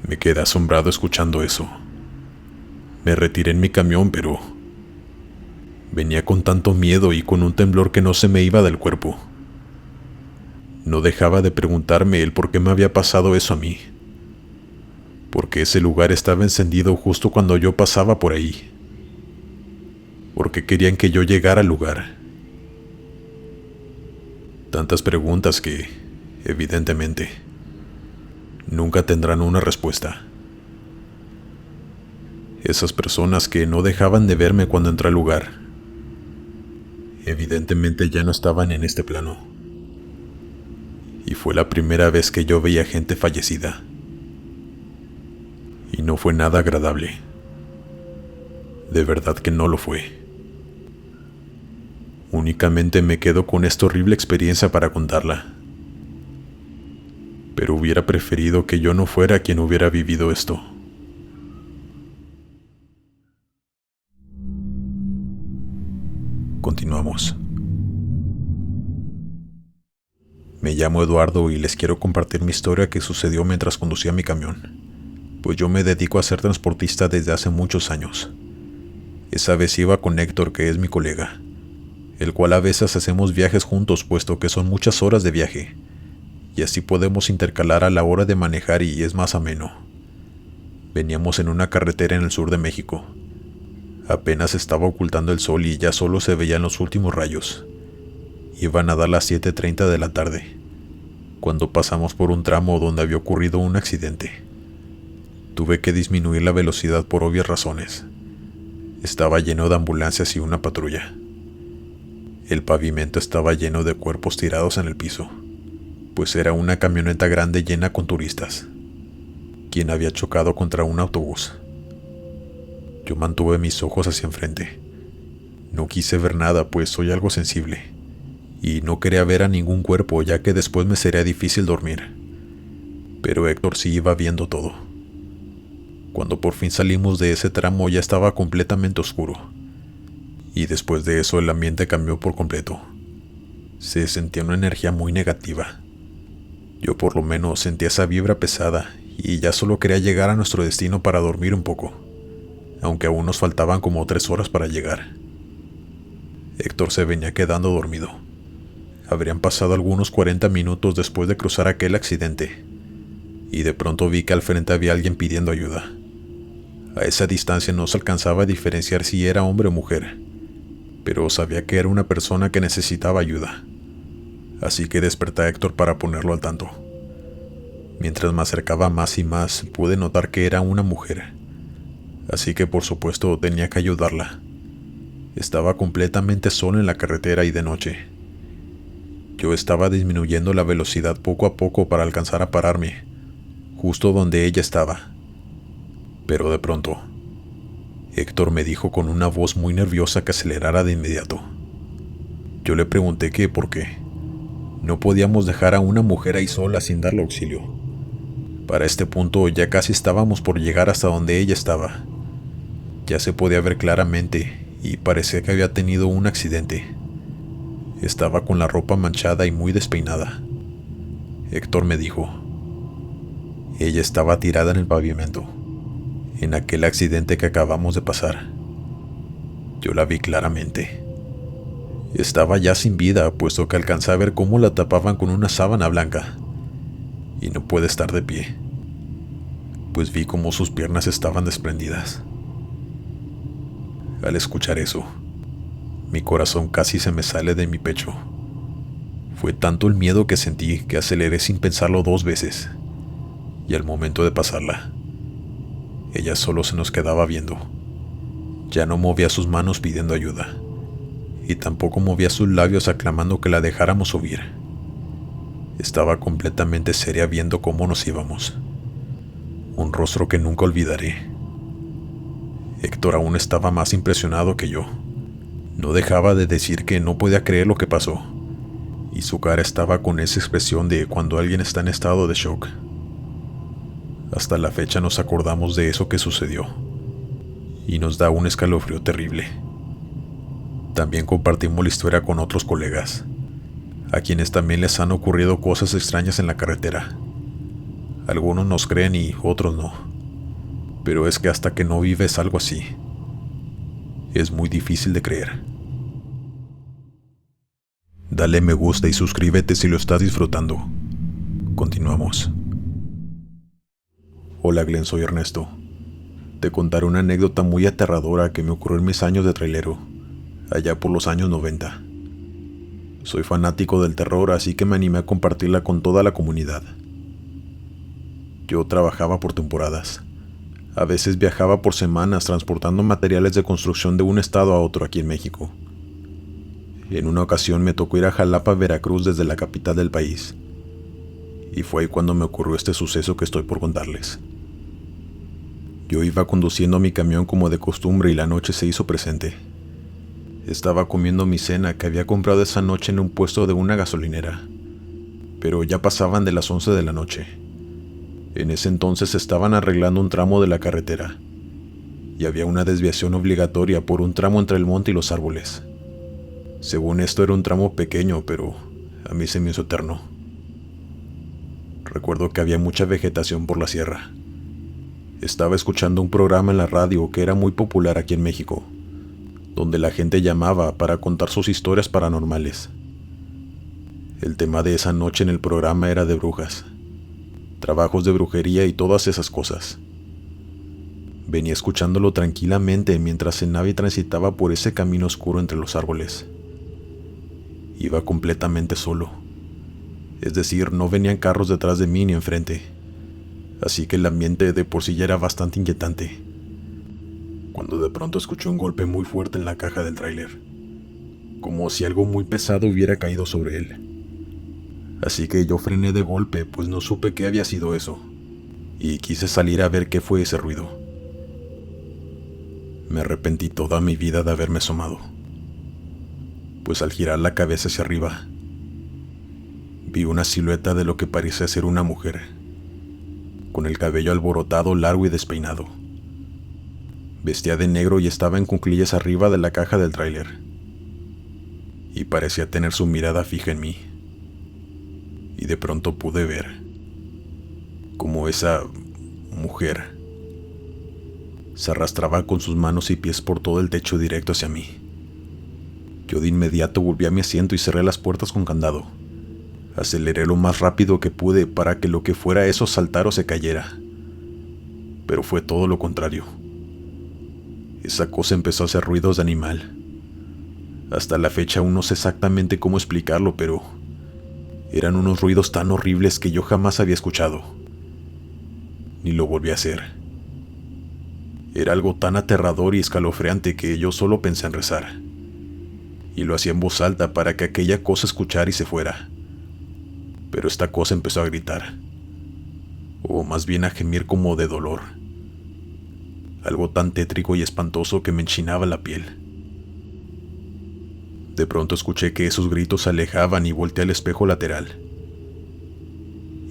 Me quedé asombrado escuchando eso. Me retiré en mi camión, pero venía con tanto miedo y con un temblor que no se me iba del cuerpo. No dejaba de preguntarme el por qué me había pasado eso a mí. Porque ese lugar estaba encendido justo cuando yo pasaba por ahí. Porque querían que yo llegara al lugar. Tantas preguntas que, evidentemente, nunca tendrán una respuesta. Esas personas que no dejaban de verme cuando entré al lugar, evidentemente ya no estaban en este plano. Y fue la primera vez que yo veía gente fallecida. Y no fue nada agradable. De verdad que no lo fue. Únicamente me quedo con esta horrible experiencia para contarla. Pero hubiera preferido que yo no fuera quien hubiera vivido esto. Continuamos. Me llamo Eduardo y les quiero compartir mi historia que sucedió mientras conducía mi camión, pues yo me dedico a ser transportista desde hace muchos años. Esa vez iba con Héctor, que es mi colega, el cual a veces hacemos viajes juntos puesto que son muchas horas de viaje, y así podemos intercalar a la hora de manejar y es más ameno. Veníamos en una carretera en el sur de México. Apenas estaba ocultando el sol y ya solo se veían los últimos rayos. Iban a dar las 7:30 de la tarde, cuando pasamos por un tramo donde había ocurrido un accidente. Tuve que disminuir la velocidad por obvias razones. Estaba lleno de ambulancias y una patrulla. El pavimento estaba lleno de cuerpos tirados en el piso, pues era una camioneta grande llena con turistas, quien había chocado contra un autobús. Yo mantuve mis ojos hacia enfrente. No quise ver nada, pues soy algo sensible, y no quería ver a ningún cuerpo, ya que después me sería difícil dormir. Pero Héctor sí iba viendo todo. Cuando por fin salimos de ese tramo ya estaba completamente oscuro, y después de eso el ambiente cambió por completo. Se sentía una energía muy negativa. Yo por lo menos sentía esa vibra pesada, y ya solo quería llegar a nuestro destino para dormir un poco, aunque aún nos faltaban como 3 horas para llegar. Héctor se venía quedando dormido. Habrían pasado algunos 40 minutos después de cruzar aquel accidente, y de pronto vi que al frente había alguien pidiendo ayuda. A esa distancia no se alcanzaba a diferenciar si era hombre o mujer, pero sabía que era una persona que necesitaba ayuda. Así que desperté a Héctor para ponerlo al tanto. Mientras me acercaba más y más, pude notar que era una mujer. Así que por supuesto tenía que ayudarla. Estaba completamente solo en la carretera y de noche. Yo estaba disminuyendo la velocidad poco a poco para alcanzar a pararme, justo donde ella estaba. Pero de pronto, Héctor me dijo con una voz muy nerviosa que acelerara de inmediato. Yo le pregunté que por qué. No podíamos dejar a una mujer ahí sola sin darle auxilio. Para este punto ya casi estábamos por llegar hasta donde ella estaba. Ya se podía ver claramente y parecía que había tenido un accidente. Estaba con la ropa manchada y muy despeinada. Héctor me dijo: ella estaba tirada en el pavimento, en aquel accidente que acabamos de pasar. Yo la vi claramente. Estaba ya sin vida, puesto que alcancé a ver cómo la tapaban con una sábana blanca, y no puede estar de pie, pues vi cómo sus piernas estaban desprendidas. Al escuchar eso, Mi corazón casi se me sale de mi pecho. Fue tanto el miedo que sentí que aceleré sin pensarlo 2 veces. Y al momento de pasarla, ella solo se nos quedaba viendo. Ya no movía sus manos pidiendo ayuda, y tampoco movía sus labios aclamando que la dejáramos subir. Estaba completamente seria viendo cómo nos íbamos. Un rostro que nunca olvidaré. Héctor aún estaba más impresionado que yo. No dejaba de decir que no podía creer lo que pasó, y su cara estaba con esa expresión de cuando alguien está en estado de shock. Hasta la fecha nos acordamos de eso que sucedió, y nos da un escalofrío terrible. También compartimos la historia con otros colegas, a quienes también les han ocurrido cosas extrañas en la carretera. Algunos nos creen y otros no, pero es que hasta que no vives algo así, es muy difícil de creer. Dale me gusta y suscríbete si lo estás disfrutando. Continuamos. Hola Glenn, soy Ernesto. Te contaré una anécdota muy aterradora que me ocurrió en mis años de trailero, allá por los años 90. Soy fanático del terror, así que me animé a compartirla con toda la comunidad. Yo trabajaba por temporadas. A veces viajaba por semanas transportando materiales de construcción de un estado a otro aquí en México. En una ocasión me tocó ir a Jalapa, Veracruz, desde la capital del país. Y fue ahí cuando me ocurrió este suceso que estoy por contarles. Yo iba conduciendo mi camión como de costumbre y la noche se hizo presente. Estaba comiendo mi cena que había comprado esa noche en un puesto de una gasolinera, pero ya pasaban de las 11 de la noche. En ese entonces estaban arreglando un tramo de la carretera, y había una desviación obligatoria por un tramo entre el monte y los árboles. Según esto era un tramo pequeño, pero a mí se me hizo eterno. Recuerdo que había mucha vegetación por la sierra. Estaba escuchando un programa en la radio que era muy popular aquí en México, donde la gente llamaba para contar sus historias paranormales. El tema de esa noche en el programa era de brujas, trabajos de brujería y todas esas cosas. Venía escuchándolo tranquilamente mientras cenaba y transitaba por ese camino oscuro entre los árboles. Iba completamente solo, es decir, no venían carros detrás de mí ni enfrente, así que el ambiente de por sí ya era bastante inquietante. Cuando de pronto escuché un golpe muy fuerte en la caja del tráiler, como si algo muy pesado hubiera caído sobre él. Así que yo frené de golpe, pues no supe qué había sido eso, y quise salir a ver qué fue ese ruido. Me arrepentí toda mi vida de haberme asomado, pues al girar la cabeza hacia arriba, vi una silueta de lo que parecía ser una mujer, con el cabello alborotado, largo y despeinado. Vestía de negro y estaba en cuclillas arriba de la caja del tráiler, y parecía tener su mirada fija en mí. Y de pronto pude ver cómo esa mujer se arrastraba con sus manos y pies por todo el techo directo hacia mí. Yo de inmediato volví a mi asiento y cerré las puertas con candado. Aceleré lo más rápido que pude para que lo que fuera eso saltara o se cayera. Pero fue todo lo contrario. Esa cosa empezó a hacer ruidos de animal. Hasta la fecha aún no sé exactamente cómo explicarlo, pero eran unos ruidos tan horribles que yo jamás había escuchado. Ni lo volví a hacer. Era algo tan aterrador y escalofriante que yo solo pensé en rezar. Y lo hacía en voz alta para que aquella cosa escuchara y se fuera. Pero esta cosa empezó a gritar, o más bien a gemir como de dolor. Algo tan tétrico y espantoso que me enchinaba la piel. De pronto escuché que esos gritos se alejaban y volteé al espejo lateral.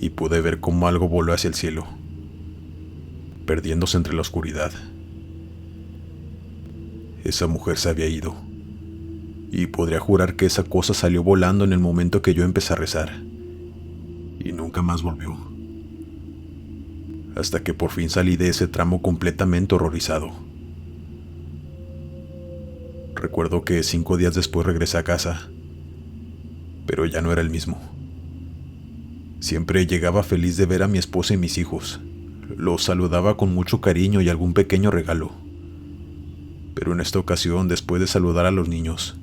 Y pude ver cómo algo voló hacia el cielo, perdiéndose entre la oscuridad. Esa mujer se había ido, y podría jurar que esa cosa salió volando en el momento que yo empecé a rezar, y nunca más volvió. Hasta que por fin salí de ese tramo completamente horrorizado. Recuerdo que 5 días después regresé a casa, pero ya no era el mismo. Siempre llegaba feliz de ver a mi esposa y mis hijos. Los saludaba con mucho cariño y algún pequeño regalo. Pero en esta ocasión, después de saludar a los niños,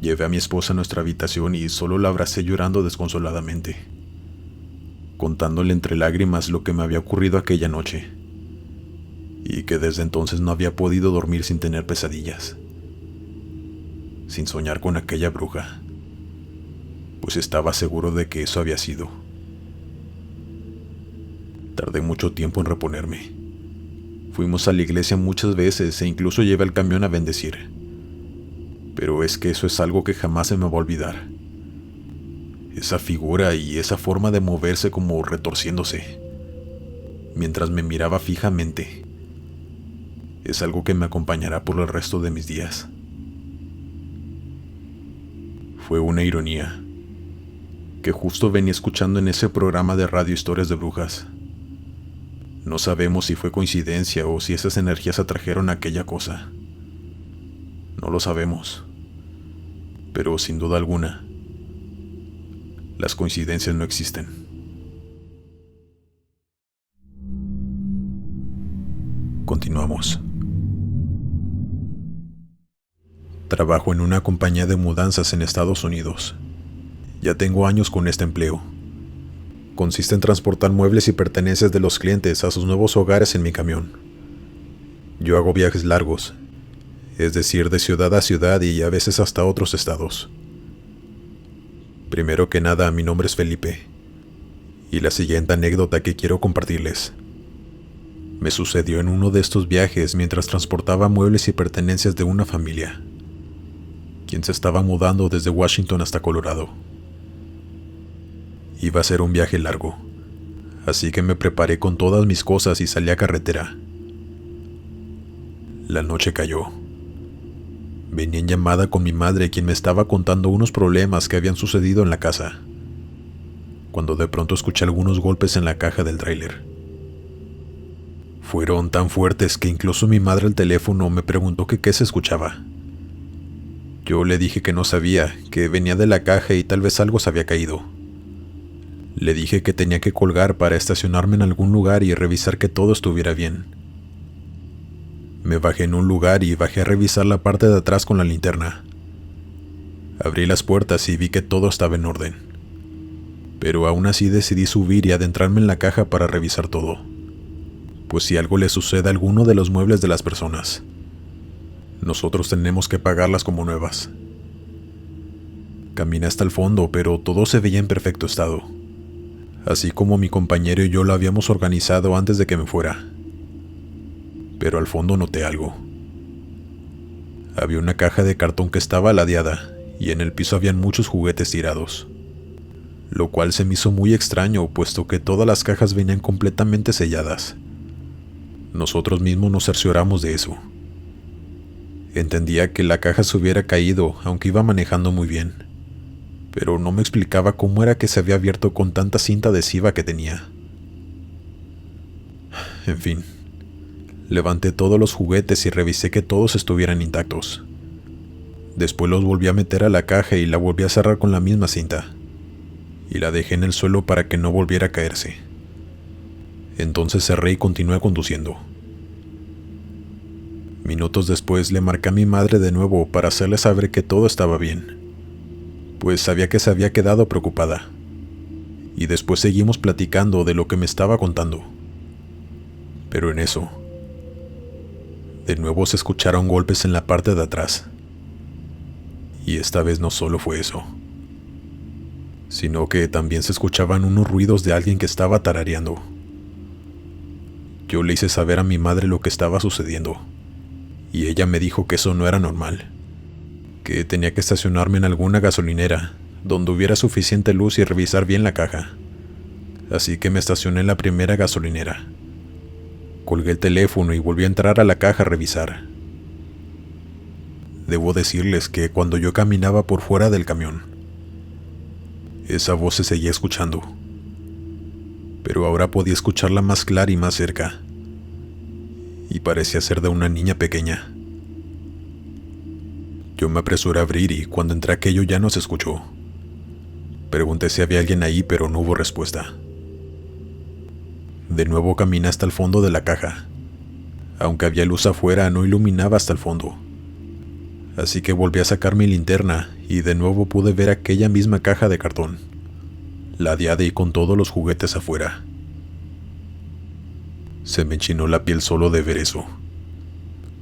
Llevé a mi esposa a nuestra habitación y solo la abracé llorando desconsoladamente, contándole entre lágrimas lo que me había ocurrido aquella noche, y que desde entonces no había podido dormir sin tener pesadillas, sin soñar con aquella bruja, pues estaba seguro de que eso había sido. Tardé mucho tiempo en reponerme. Fuimos a la iglesia muchas veces e incluso llevé el camión a bendecir. Pero es que eso es algo que jamás se me va a olvidar. Esa figura y esa forma de moverse como retorciéndose, mientras me miraba fijamente, es algo que me acompañará por el resto de mis días. Fue una ironía, que justo venía escuchando en ese programa de radio Historias de Brujas. No sabemos si fue coincidencia o si esas energías atrajeron aquella cosa. No lo sabemos. Pero sin duda alguna, las coincidencias no existen. Continuamos. Trabajo en una compañía de mudanzas en Estados Unidos. Ya tengo años con este empleo. Consiste en transportar muebles y pertenencias de los clientes a sus nuevos hogares en mi camión. Yo hago viajes largos, es decir, de ciudad a ciudad y a veces hasta otros estados. Primero que nada, mi nombre es Felipe, y la siguiente anécdota que quiero compartirles me sucedió en uno de estos viajes mientras transportaba muebles y pertenencias de una familia, quien se estaba mudando desde Washington hasta Colorado. Iba a ser un viaje largo, así que me preparé con todas mis cosas y salí a carretera. La noche cayó. Venía en llamada con mi madre, quien me estaba contando unos problemas que habían sucedido en la casa, cuando de pronto escuché algunos golpes en la caja del tráiler. Fueron tan fuertes que incluso mi madre al teléfono me preguntó que qué se escuchaba. Yo le dije que no sabía, que venía de la caja y tal vez algo se había caído. Le dije que tenía que colgar para estacionarme en algún lugar y revisar que todo estuviera bien. Me bajé en un lugar y bajé a revisar la parte de atrás con la linterna. Abrí las puertas y vi que todo estaba en orden. Pero aún así decidí subir y adentrarme en la caja para revisar todo, pues si algo le sucede a alguno de los muebles de las personas, nosotros tenemos que pagarlas como nuevas. Caminé hasta el fondo, pero todo se veía en perfecto estado, así como mi compañero y yo lo habíamos organizado antes de que me fuera. Pero al fondo noté algo. Había una caja de cartón que estaba ladeada y en el piso habían muchos juguetes tirados, lo cual se me hizo muy extraño, puesto que todas las cajas venían completamente selladas. Nosotros mismos nos cercioramos de eso. Entendía que la caja se hubiera caído, aunque iba manejando muy bien, pero no me explicaba cómo era que se había abierto con tanta cinta adhesiva que tenía. En fin, levanté todos los juguetes y revisé que todos estuvieran intactos. Después los volví a meter a la caja y la volví a cerrar con la misma cinta, y la dejé en el suelo para que no volviera a caerse. Entonces cerré y continué conduciendo. Minutos después le marqué a mi madre de nuevo para hacerle saber que todo estaba bien, pues sabía que se había quedado preocupada. Y después seguimos platicando de lo que me estaba contando. Pero en eso, de nuevo se escucharon golpes en la parte de atrás. Y esta vez no solo fue eso, sino que también se escuchaban unos ruidos de alguien que estaba tarareando. Yo le hice saber a mi madre lo que estaba sucediendo, y ella me dijo que eso no era normal, que tenía que estacionarme en alguna gasolinera, donde hubiera suficiente luz y revisar bien la caja. Así que me estacioné en la primera gasolinera. Colgué el teléfono y volví a entrar a la caja a revisar. Debo decirles que cuando yo caminaba por fuera del camión, esa voz se seguía escuchando, pero ahora podía escucharla más clara y más cerca, y parecía ser de una niña pequeña. Yo me apresuré a abrir y cuando entré aquello ya no se escuchó. Pregunté si había alguien ahí, pero no hubo respuesta. De nuevo caminé hasta el fondo de la caja. Aunque había luz afuera, no iluminaba hasta el fondo. así que volví a sacar mi linterna y de nuevo pude ver aquella misma caja de cartón, ladeada y con todos los juguetes afuera. Se me enchinó la piel solo de ver eso,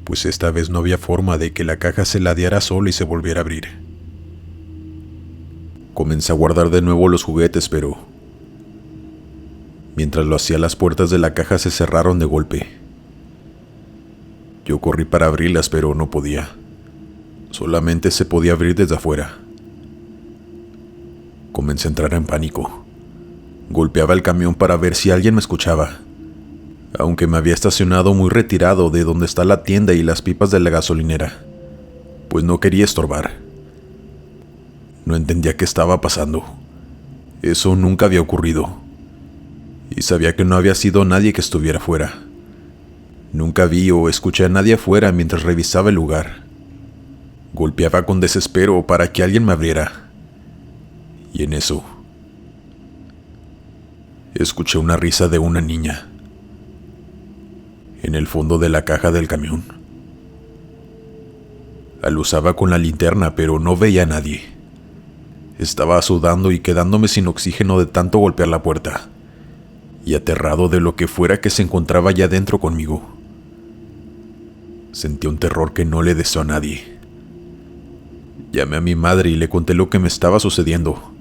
pues esta vez no había forma de que la caja se ladeara sola y se volviera a abrir. Comencé a guardar de nuevo los juguetes, pero mientras lo hacía, las puertas de la caja se cerraron de golpe. Yo corrí para abrirlas, pero no podía. Solamente se podía abrir desde afuera. Comencé a entrar en pánico. Golpeaba el camión para ver si alguien me escuchaba, aunque me había estacionado muy retirado de donde está la tienda y las pipas de la gasolinera, pues no quería estorbar. No entendía qué estaba pasando. Eso nunca había ocurrido. Y sabía que no había sido nadie que estuviera fuera. Nunca vi o escuché a nadie afuera mientras revisaba el lugar. Golpeaba con desespero para que alguien me abriera. Y en eso, escuché una risa de una niña en el fondo de la caja del camión. Aluzaba con la linterna, pero no veía a nadie. Estaba sudando y quedándome sin oxígeno de tanto golpear la puerta, y aterrado de lo que fuera que se encontraba allá dentro conmigo. Sentí un terror que no le deseo a nadie. Llamé a mi madre y le conté lo que me estaba sucediendo.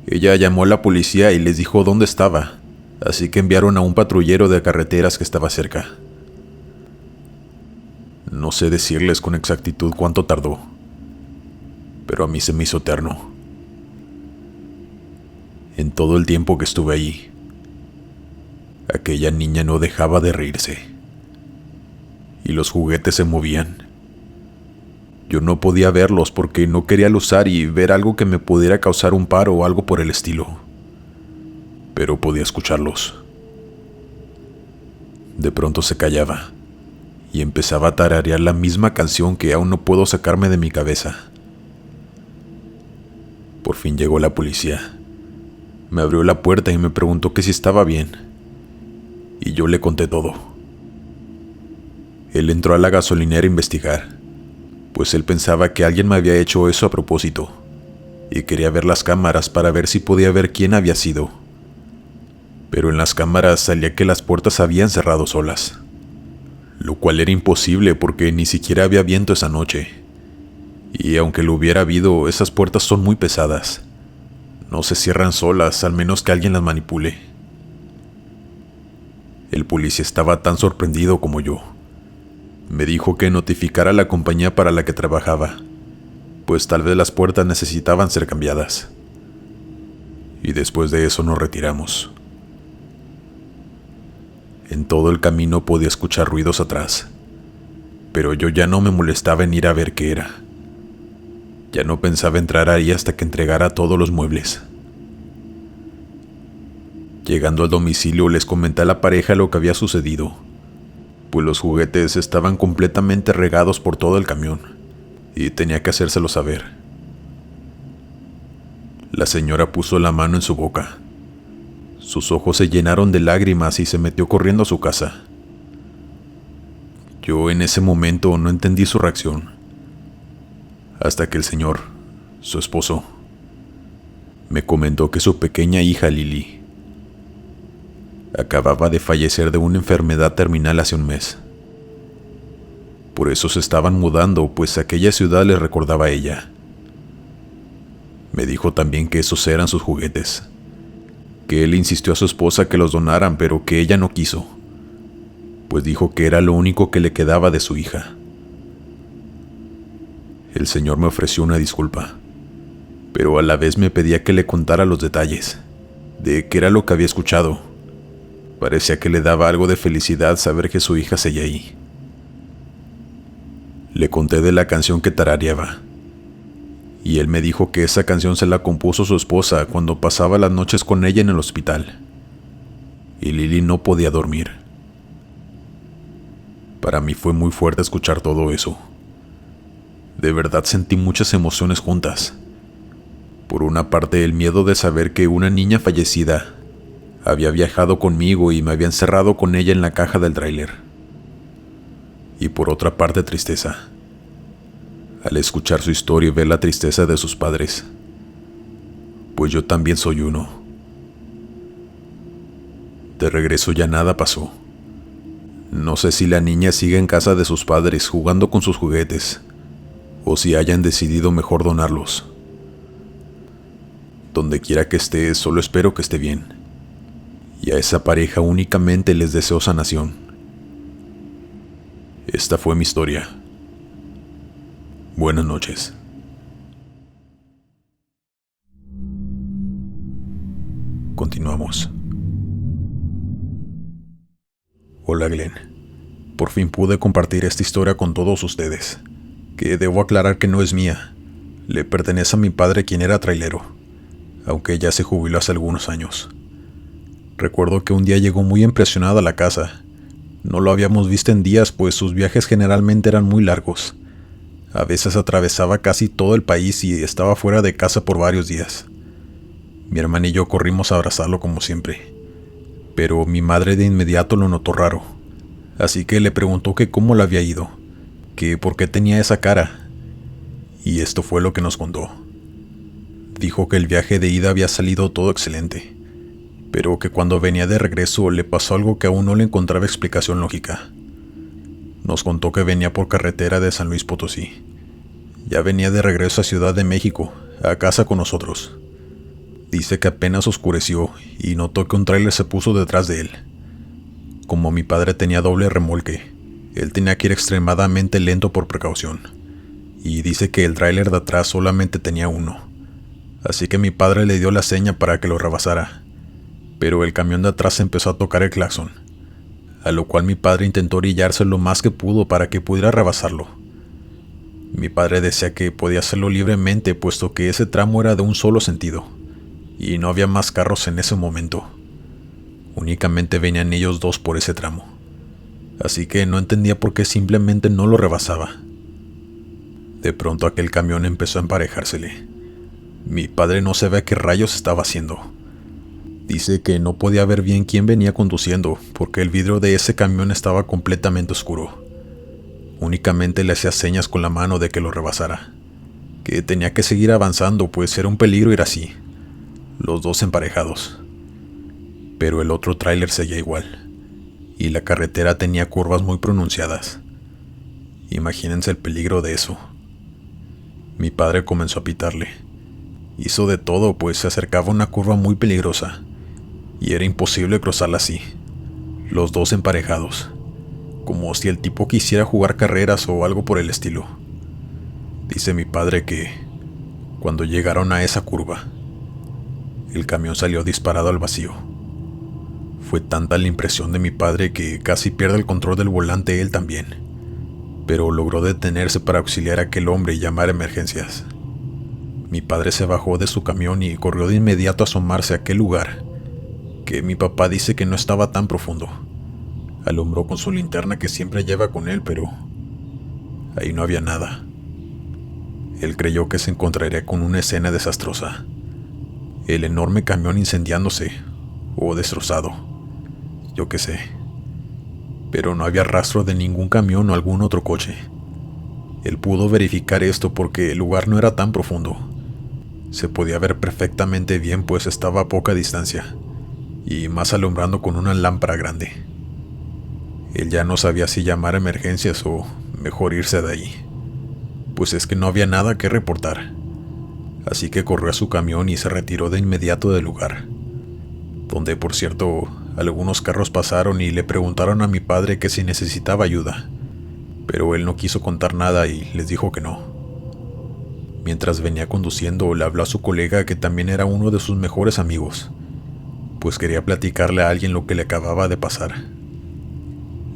Ella llamó a la policía y les dijo dónde estaba, así que enviaron a un patrullero de carreteras que estaba cerca. No sé decirles con exactitud cuánto tardó, pero a mí se me hizo eterno. En todo el tiempo que estuve allí, aquella niña no dejaba de reírse, y los juguetes se movían. Yo no podía verlos porque no quería alusar y ver algo que me pudiera causar un paro o algo por el estilo, pero podía escucharlos. De pronto se callaba y empezaba a tararear la misma canción que aún no puedo sacarme de mi cabeza. Por fin llegó la policía. Me abrió la puerta y me preguntó que si estaba bien, y yo le conté todo. Él entró a la gasolinera a investigar, pues él pensaba que alguien me había hecho eso a propósito, y quería ver las cámaras para ver si podía ver quién había sido. Pero en las cámaras salía que las puertas habían cerrado solas, lo cual era imposible porque ni siquiera había viento esa noche, y aunque lo hubiera habido, esas puertas son muy pesadas. No se cierran solas, al menos que alguien las manipule. El policía estaba tan sorprendido como yo. Me dijo que notificara a la compañía para la que trabajaba, pues tal vez las puertas necesitaban ser cambiadas. Y después de eso nos retiramos. En todo el camino podía escuchar ruidos atrás, pero yo ya no me molestaba en ir a ver qué era. Ya no pensaba entrar ahí hasta que entregara todos los muebles. Llegando al domicilio les comenté a la pareja lo que había sucedido, pues los juguetes estaban completamente regados por todo el camión, y tenía que hacérselo saber. La señora puso la mano en su boca. Sus ojos se llenaron de lágrimas y se metió corriendo a su casa. Yo en ese momento no entendí su reacción, hasta que el señor, su esposo, me comentó que su pequeña hija Lily acababa de fallecer de una enfermedad terminal hace un mes. Por eso se estaban mudando, pues aquella ciudad les recordaba a ella. Me dijo también que esos eran sus juguetes, que él insistió a su esposa que los donaran, pero que ella no quiso, pues dijo que era lo único que le quedaba de su hija. El señor me ofreció una disculpa, pero a la vez me pedía que le contara los detalles de qué era lo que había escuchado. Parecía que le daba algo de felicidad saber que su hija seguía ahí. Le conté de la canción que tarareaba, y él me dijo que esa canción se la compuso su esposa cuando pasaba las noches con ella en el hospital, y Lily no podía dormir. Para mí fue muy fuerte escuchar todo eso. De verdad sentí muchas emociones juntas. Por una parte, el miedo de saber que una niña fallecida había viajado conmigo y me había encerrado con ella en la caja del tráiler. Y por otra parte, tristeza al escuchar su historia y ver la tristeza de sus padres, pues yo también soy uno. De regreso ya nada pasó. No sé si la niña sigue en casa de sus padres jugando con sus juguetes, o si hayan decidido mejor donarlos. Donde quiera que esté, solo espero que esté bien. Y a esa pareja únicamente les deseo sanación. Esta fue mi historia. Buenas noches. Continuamos. Hola Glenn. Por fin pude compartir esta historia con todos ustedes, que debo aclarar que no es mía. Le pertenece a mi padre, quien era trailero, aunque ya se jubiló hace algunos años. Recuerdo que un día llegó muy impresionado a la casa. No lo habíamos visto en días, pues sus viajes generalmente eran muy largos. A veces atravesaba casi todo el país y estaba fuera de casa por varios días. Mi hermana y yo corrimos a abrazarlo como siempre, pero mi madre de inmediato lo notó raro, así que le preguntó que cómo le había ido, que por qué tenía esa cara, y esto fue lo que nos contó. Dijo que el viaje de ida había salido todo excelente, pero que cuando venía de regreso le pasó algo que aún no le encontraba explicación lógica. Nos contó que venía por carretera de San Luis Potosí. Ya venía de regreso a Ciudad de México, a casa con nosotros. Dice que apenas oscureció y notó que un tráiler se puso detrás de él. Como mi padre tenía doble remolque, él tenía que ir extremadamente lento por precaución. Y dice que el tráiler de atrás solamente tenía uno. Así que mi padre le dio la seña para que lo rebasara. Pero el camión de atrás empezó a tocar el claxon, a lo cual mi padre intentó orillarse lo más que pudo para que pudiera rebasarlo. Mi padre decía que podía hacerlo libremente, puesto que ese tramo era de un solo sentido, y no había más carros en ese momento. Únicamente venían ellos dos por ese tramo, así que no entendía por qué simplemente no lo rebasaba. De pronto aquel camión empezó a emparejársele. Mi padre no sabía qué rayos estaba haciendo. Dice que no podía ver bien quién venía conduciendo, porque el vidrio de ese camión estaba completamente oscuro. Únicamente le hacía señas con la mano de que lo rebasara, que tenía que seguir avanzando, pues era un peligro ir así, los dos emparejados. Pero el otro tráiler seguía igual, y la carretera tenía curvas muy pronunciadas. Imagínense el peligro de eso. Mi padre comenzó a pitarle. Hizo de todo, pues se acercaba a una curva muy peligrosa, y era imposible cruzarla así, los dos emparejados, como si el tipo quisiera jugar carreras o algo por el estilo. Dice mi padre que, cuando llegaron a esa curva, el camión salió disparado al vacío. Fue tanta la impresión de mi padre que casi pierde el control del volante él también, pero logró detenerse para auxiliar a aquel hombre y llamar a emergencias. Mi padre se bajó de su camión y corrió de inmediato a asomarse a aquel lugar, que mi papá dice que no estaba tan profundo. Alumbró con su linterna que siempre lleva con él, pero ahí no había nada. Él creyó que se encontraría con una escena desastrosa. El enorme camión incendiándose, o destrozado, yo qué sé. Pero no había rastro de ningún camión o algún otro coche. Él pudo verificar esto porque el lugar no era tan profundo. Se podía ver perfectamente bien, pues estaba a poca distancia, y más alumbrando con una lámpara grande. Él ya no sabía si llamar a emergencias o mejor irse de ahí, pues es que no había nada que reportar. Así que corrió a su camión y se retiró de inmediato del lugar, donde por cierto algunos carros pasaron y le preguntaron a mi padre que si necesitaba ayuda, pero él no quiso contar nada y les dijo que no. Mientras venía conduciendo, le habló a su colega, que también era uno de sus mejores amigos, pues quería platicarle a alguien lo que le acababa de pasar.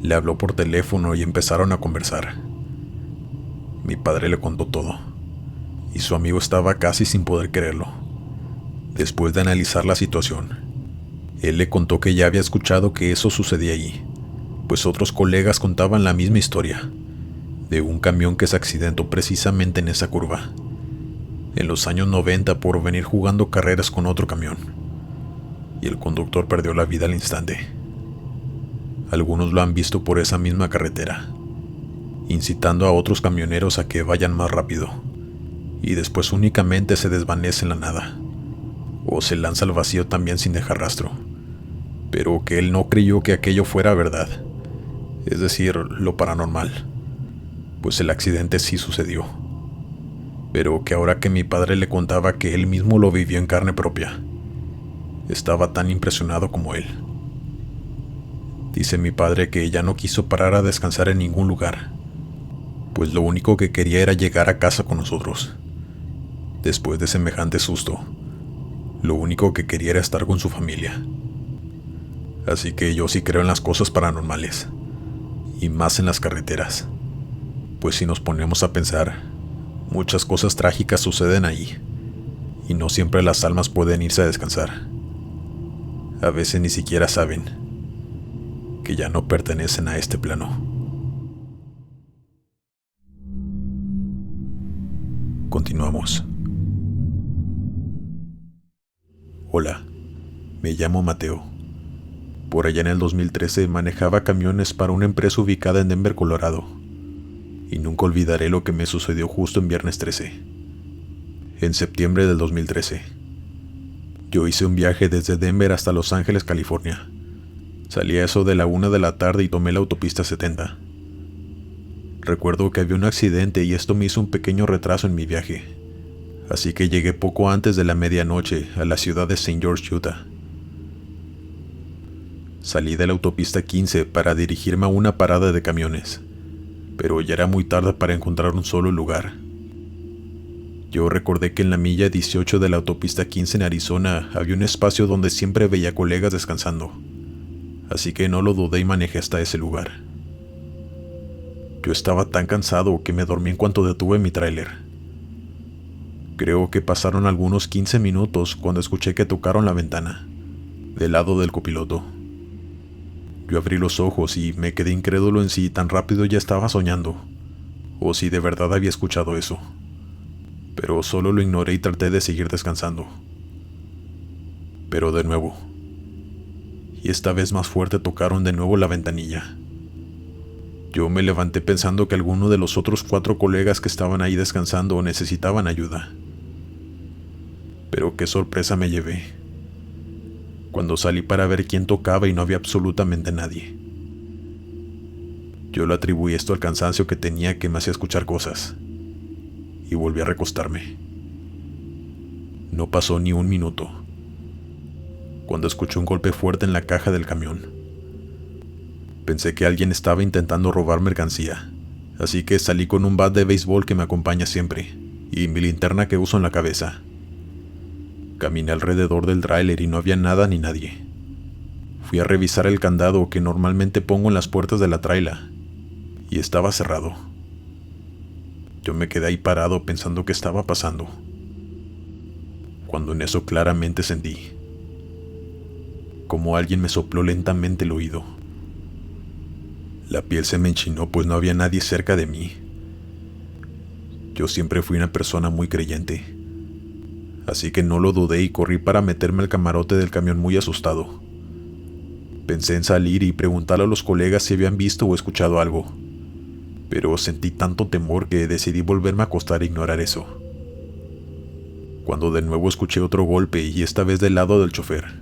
Le habló por teléfono y empezaron a conversar. Mi padre le contó todo, y su amigo estaba casi sin poder creerlo. Después de analizar la situación, él le contó que ya había escuchado que eso sucedía allí, pues otros colegas contaban la misma historia, de un camión que se accidentó precisamente en esa curva, en los años 90 por venir jugando carreras con otro camión, y el conductor perdió la vida al instante. Algunos lo han visto por esa misma carretera. incitando a otros camioneros a que vayan más rápido, y después únicamente se desvanece en la nada, o se lanza al vacío también sin dejar rastro, pero que él no creyó que aquello fuera verdad, es decir, lo paranormal, pues el accidente sí sucedió, pero que ahora que mi padre le contaba que él mismo lo vivió en carne propia, estaba tan impresionado como él. Dice mi padre que ya no quiso parar a descansar en ningún lugar, pues lo único que quería era llegar a casa con nosotros. Después de semejante susto, lo único que quería era estar con su familia. Así que yo sí creo en las cosas paranormales, y más en las carreteras, pues si nos ponemos a pensar, muchas cosas trágicas suceden ahí, y no siempre las almas pueden irse a descansar. A veces ni siquiera saben que ya no pertenecen a este plano. Continuamos. Hola, me llamo Mateo. Por allá en el 2013 manejaba camiones para una empresa ubicada en Denver, Colorado. Y nunca olvidaré lo que me sucedió justo en viernes 13. En septiembre del 2013. Yo hice un viaje desde Denver hasta Los Ángeles, California. Salí a eso de la 1 de la tarde y tomé la autopista 70. Recuerdo que había un accidente y esto me hizo un pequeño retraso en mi viaje, así que llegué poco antes de la medianoche a la ciudad de St. George, Utah. Salí de la autopista 15 para dirigirme a una parada de camiones, pero ya era muy tarde para encontrar un solo lugar. Yo recordé que en la milla 18 de la autopista 15 en Arizona había un espacio donde siempre veía colegas descansando, así que no lo dudé y manejé hasta ese lugar. Yo estaba tan cansado que me dormí en cuanto detuve mi tráiler. Creo que pasaron algunos 15 minutos cuando escuché que tocaron la ventana, del lado del copiloto. Yo abrí los ojos y me quedé incrédulo en si tan rápido ya estaba soñando, o si de verdad había escuchado eso. Pero solo lo ignoré y traté de seguir descansando. Pero de nuevo, y esta vez más fuerte, tocaron de nuevo la ventanilla. Yo me levanté pensando que alguno de los otros 4 colegas que estaban ahí descansando necesitaban ayuda. Pero qué sorpresa me llevé cuando salí para ver quién tocaba y no había absolutamente nadie. Yo lo atribuí esto al cansancio que tenía, que me hacía escuchar cosas, y volví a recostarme. No pasó ni un minuto cuando escuché un golpe fuerte en la caja del camión. Pensé que alguien estaba intentando robar mercancía, así que salí con un bat de béisbol que me acompaña siempre y mi linterna que uso en la cabeza. Caminé alrededor del tráiler y no había nada ni nadie. Fui a revisar el candado que normalmente pongo en las puertas de la traila, y estaba cerrado. Yo me quedé ahí parado pensando qué estaba pasando, cuando en eso claramente sentí como alguien me sopló lentamente el oído. La piel se me enchinó, pues no había nadie cerca de mí. Yo siempre fui una persona muy creyente, así que no lo dudé y corrí para meterme al camarote del camión muy asustado. Pensé en salir y preguntarle a los colegas si habían visto o escuchado algo, pero sentí tanto temor que decidí volverme a acostar e ignorar eso. Cuando de nuevo escuché otro golpe, y esta vez del lado del chofer,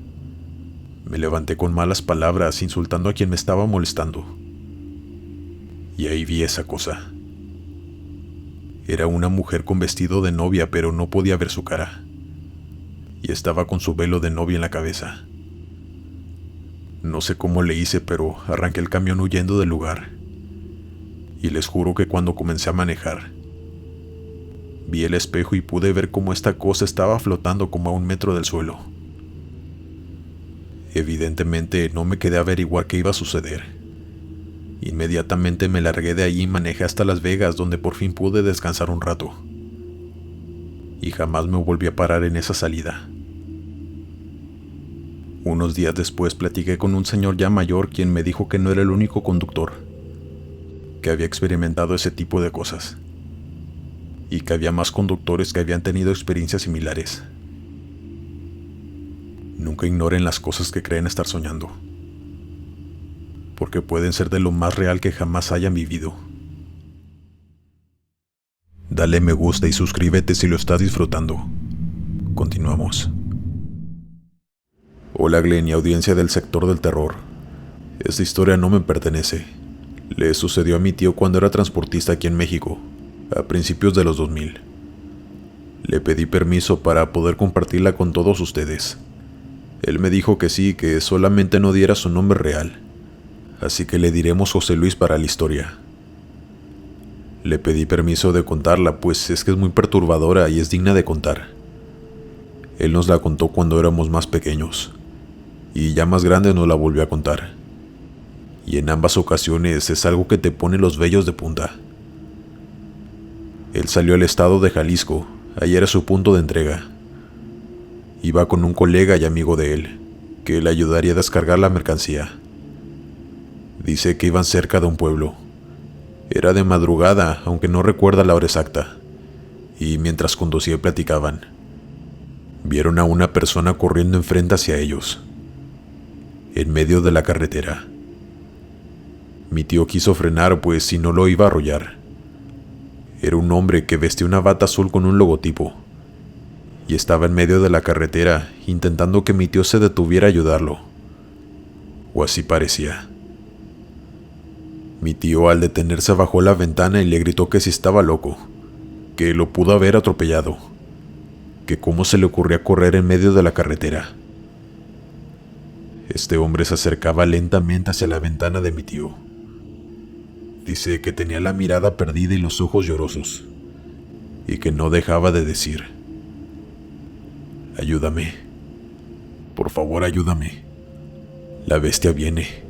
me levanté con malas palabras, insultando a quien me estaba molestando. Y ahí vi esa cosa. Era una mujer con vestido de novia, pero no podía ver su cara, y estaba con su velo de novia en la cabeza. No sé cómo le hice, pero arranqué el camión huyendo del lugar. Y les juro que cuando comencé a manejar, vi el espejo y pude ver cómo esta cosa estaba flotando como a 1 metro del suelo. Evidentemente no me quedé a averiguar qué iba a suceder. Inmediatamente me largué de ahí y manejé hasta Las Vegas, donde por fin pude descansar un rato. Y jamás me volví a parar en esa salida. Unos días después platiqué con un señor ya mayor, quien me dijo que no era el único conductor que había experimentado ese tipo de cosas, y que había más conductores que habían tenido experiencias similares. Nunca ignoren las cosas que creen estar soñando, porque pueden ser de lo más real que jamás hayan vivido. Dale me gusta y suscríbete si lo estás disfrutando. Continuamos. Hola Glenn y audiencia del sector del terror. Esta historia no me pertenece. Le sucedió a mi tío cuando era transportista aquí en México, a principios de los 2000. Le pedí permiso para poder compartirla con todos ustedes. Él me dijo que sí, que solamente no diera su nombre real. Así que le diremos José Luis para la historia. Le pedí permiso de contarla, pues es que es muy perturbadora y es digna de contar. Él nos la contó cuando éramos más pequeños, y ya más grande nos la volvió a contar. Y en ambas ocasiones es algo que te pone los vellos de punta. Él salió al estado de Jalisco, ahí era su punto de entrega. Iba con un colega y amigo de él, que le ayudaría a descargar la mercancía. Dice que iban cerca de un pueblo. Era de madrugada, aunque no recuerda la hora exacta, y mientras conducía platicaban. Vieron a una persona corriendo enfrente hacia ellos, en medio de la carretera. Mi tío quiso frenar, pues si no lo iba a arrollar. Era un hombre que vestía una bata azul con un logotipo, y estaba en medio de la carretera intentando que mi tío se detuviera a ayudarlo. O así parecía. Mi tío al detenerse bajó la ventana y le gritó que si estaba loco, que lo pudo haber atropellado, que cómo se le ocurría correr en medio de la carretera. Este hombre se acercaba lentamente hacia la ventana de mi tío. Dice que tenía la mirada perdida y los ojos llorosos, y que no dejaba de decir: ayúdame, por favor ayúdame, la bestia viene.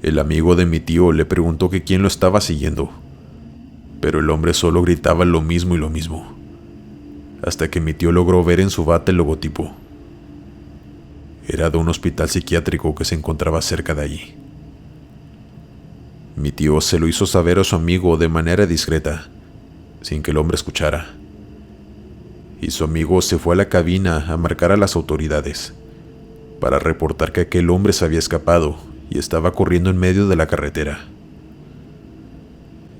El amigo de mi tío le preguntó que quién lo estaba siguiendo, pero el hombre solo gritaba lo mismo y lo mismo, hasta que mi tío logró ver en su bata el logotipo. Era de un hospital psiquiátrico que se encontraba cerca de allí. Mi tío se lo hizo saber a su amigo de manera discreta, sin que el hombre escuchara. Y su amigo se fue a la cabina a marcar a las autoridades, para reportar que aquel hombre se había escapado y estaba corriendo en medio de la carretera.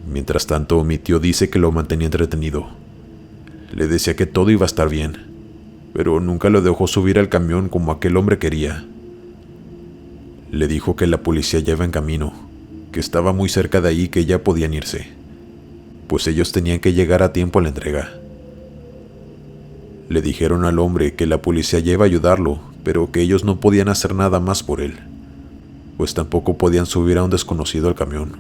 Mientras tanto, mi tío dice que lo mantenía entretenido. Le decía que todo iba a estar bien, pero nunca lo dejó subir al camión como aquel hombre quería. Le dijo que la policía ya iba en camino, que estaba muy cerca de ahí y que ya podían irse, pues ellos tenían que llegar a tiempo a la entrega. Le dijeron al hombre que la policía ya iba a ayudarlo, pero que ellos no podían hacer nada más por él, pues tampoco podían subir a un desconocido al camión,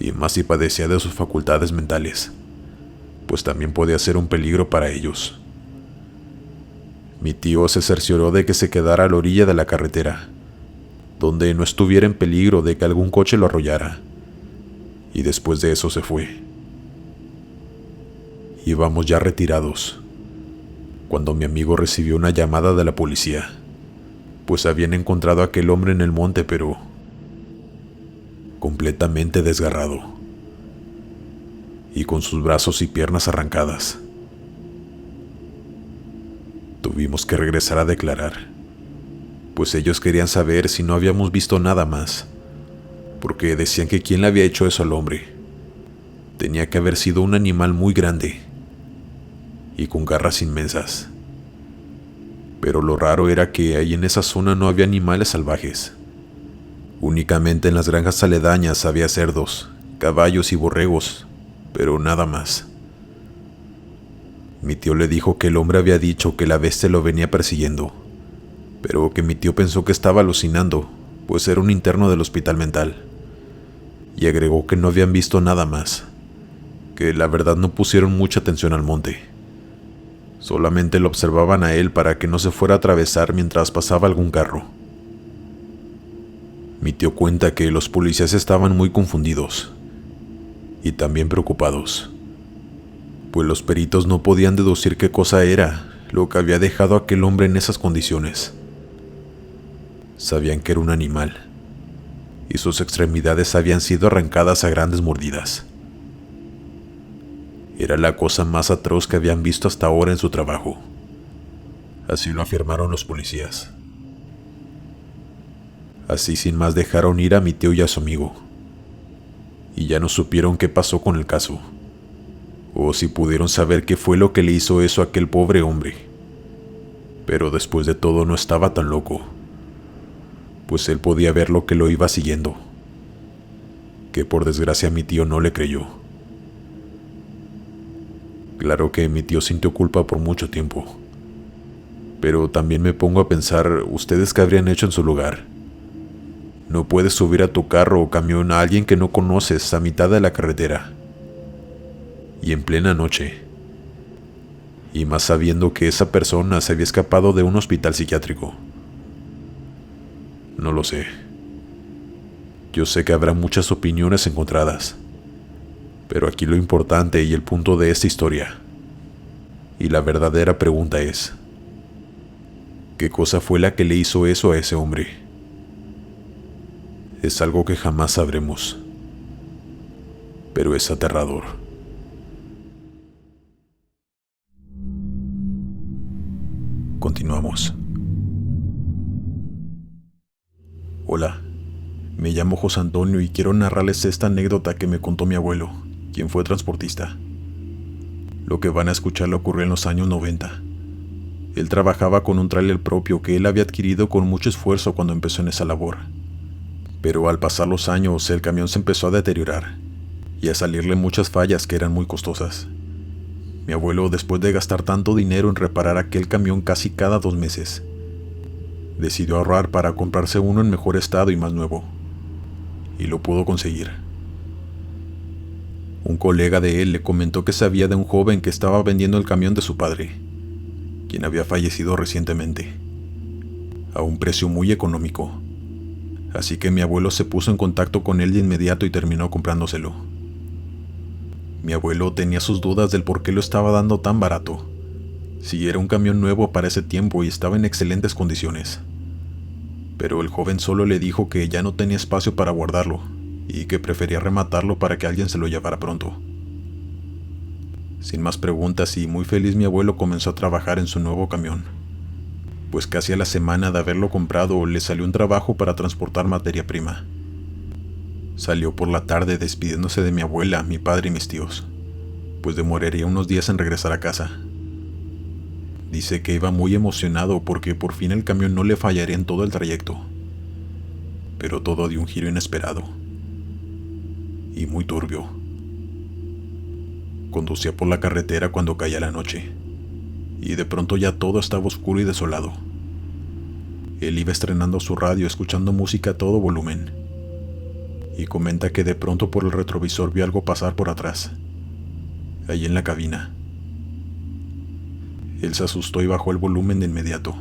y más si padecía de sus facultades mentales, pues también podía ser un peligro para ellos. Mi tío se cercioró de que se quedara a la orilla de la carretera, donde no estuviera en peligro de que algún coche lo arrollara, y después de eso se fue. Íbamos ya retirados, cuando mi amigo recibió una llamada de la policía, pues habían encontrado a aquel hombre en el monte, pero completamente desgarrado, y con sus brazos y piernas arrancadas. Tuvimos que regresar a declarar, pues ellos querían saber si no habíamos visto nada más, porque decían que quien le había hecho eso al hombre tenía que haber sido un animal muy grande y con garras inmensas. Pero lo raro era que ahí en esa zona no había animales salvajes. Únicamente en las granjas aledañas había cerdos, caballos y borregos, pero nada más. Mi tío le dijo que el hombre había dicho que la bestia lo venía persiguiendo, pero que mi tío pensó que estaba alucinando, pues era un interno del hospital mental. Y agregó que no habían visto nada más, que la verdad no pusieron mucha atención al monte. Solamente lo observaban a él para que no se fuera a atravesar mientras pasaba algún carro. Mi tío cuenta que los policías estaban muy confundidos y también preocupados, pues los peritos no podían deducir qué cosa era lo que había dejado a aquel hombre en esas condiciones. Sabían que era un animal, y sus extremidades habían sido arrancadas a grandes mordidas. Era la cosa más atroz que habían visto hasta ahora en su trabajo. Así lo afirmaron los policías. Así sin más dejaron ir a mi tío y a su amigo, y ya no supieron qué pasó con el caso, o si pudieron saber qué fue lo que le hizo eso a aquel pobre hombre. Pero después de todo no estaba tan loco, pues él podía ver lo que lo iba siguiendo, que por desgracia mi tío no le creyó. Claro que mi tío sintió culpa por mucho tiempo, pero también me pongo a pensar, ¿ustedes qué habrían hecho en su lugar? No puedes subir a tu carro o camión a alguien que no conoces a mitad de la carretera, y en plena noche, y más sabiendo que esa persona se había escapado de un hospital psiquiátrico. No lo sé. Yo sé que habrá muchas opiniones encontradas, pero aquí lo importante y el punto de esta historia, y la verdadera pregunta es, ¿qué cosa fue la que le hizo eso a ese hombre? Es algo que jamás sabremos, pero es aterrador. Continuamos. Hola, me llamo José Antonio y quiero narrarles esta anécdota que me contó mi abuelo, quien fue transportista. Lo que van a escuchar le ocurrió en los años 90. Él trabajaba con un tráiler propio que él había adquirido con mucho esfuerzo cuando empezó en esa labor. Pero al pasar los años, el camión se empezó a deteriorar y a salirle muchas fallas que eran muy costosas. Mi abuelo, después de gastar tanto dinero en reparar aquel camión casi cada 2 meses, decidió ahorrar para comprarse uno en mejor estado y más nuevo. Y lo pudo conseguir. Un colega de él le comentó que sabía de un joven que estaba vendiendo el camión de su padre, quien había fallecido recientemente, a un precio muy económico. Así que mi abuelo se puso en contacto con él de inmediato y terminó comprándoselo. Mi abuelo tenía sus dudas del por qué lo estaba dando tan barato, si era un camión nuevo para ese tiempo y estaba en excelentes condiciones. Pero el joven solo le dijo que ya no tenía espacio para guardarlo y que prefería rematarlo para que alguien se lo llevara pronto. Sin más preguntas y muy feliz, mi abuelo comenzó a trabajar en su nuevo camión, pues casi a la semana de haberlo comprado le salió un trabajo para transportar materia prima. Salió por la tarde despidiéndose de mi abuela, mi padre y mis tíos, pues demoraría unos días en regresar a casa. Dice que iba muy emocionado porque por fin el camión no le fallaría en todo el trayecto. Pero todo dio un giro inesperado y muy turbio. Conducía por la carretera cuando caía la noche, y de pronto ya todo estaba oscuro y desolado. Él iba estrenando su radio escuchando música a todo volumen, y comenta que de pronto por el retrovisor vio algo pasar por atrás, ahí en la cabina. Él se asustó y bajó el volumen de inmediato.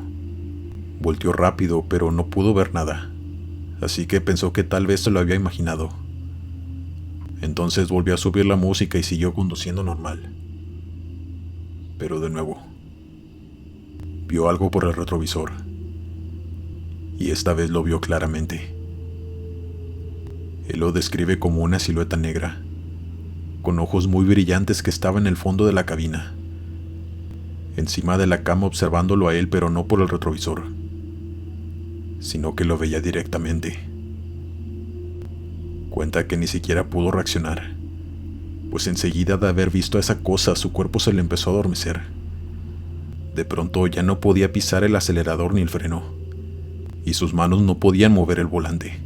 Volteó rápido, pero no pudo ver nada, así que pensó que tal vez se lo había imaginado. Entonces volvió a subir la música y siguió conduciendo normal. Pero de nuevo, vio algo por el retrovisor, y esta vez lo vio claramente. Él lo describe como una silueta negra, con ojos muy brillantes que estaba en el fondo de la cabina, encima de la cama observándolo a él, pero no por el retrovisor, sino que lo veía directamente. Cuenta que ni siquiera pudo reaccionar, pues enseguida de haber visto a esa cosa su cuerpo se le empezó a adormecer. De pronto ya no podía pisar el acelerador ni el freno, y sus manos no podían mover el volante.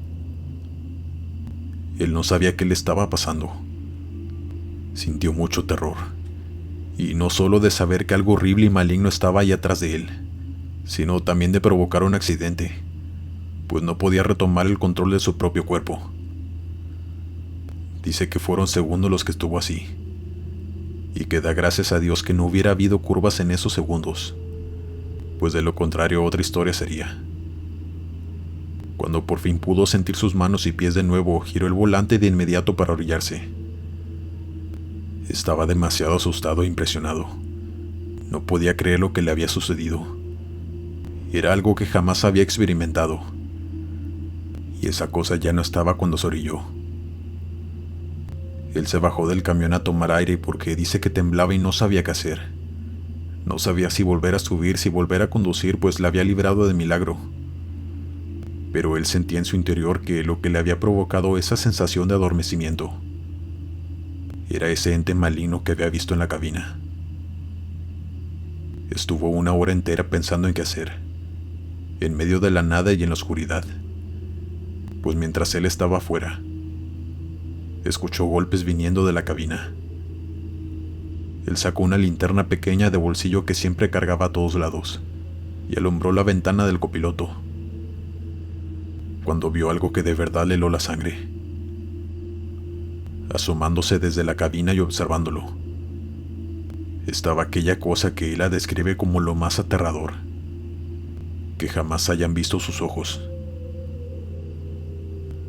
Él no sabía qué le estaba pasando. Sintió mucho terror, y no solo de saber que algo horrible y maligno estaba ahí atrás de él, sino también de provocar un accidente, pues no podía retomar el control de su propio cuerpo. Dice que fueron segundos los que estuvo así, y que da gracias a Dios que no hubiera habido curvas en esos segundos, pues de lo contrario otra historia sería. Cuando por fin pudo sentir sus manos y pies de nuevo, giró el volante de inmediato para orillarse. Estaba demasiado asustado e impresionado. No podía creer lo que le había sucedido. Era algo que jamás había experimentado, y esa cosa ya no estaba cuando se orilló. Él se bajó del camión a tomar aire porque dice que temblaba y no sabía qué hacer. No sabía si volver a subir, si volver a conducir, pues la había librado de milagro. Pero él sentía en su interior que lo que le había provocado esa sensación de adormecimiento Era ese ente maligno que había visto en la cabina. Estuvo 1 hora entera pensando en qué hacer, en medio de la nada y en la oscuridad, pues mientras él estaba afuera, escuchó golpes viniendo de la cabina. Él sacó una linterna pequeña de bolsillo que siempre cargaba a todos lados y alumbró la ventana del copiloto, cuando vio algo que de verdad le heló la sangre. Asomándose desde la cabina y observándolo, estaba aquella cosa que él la describe como lo más aterrador que jamás hayan visto sus ojos.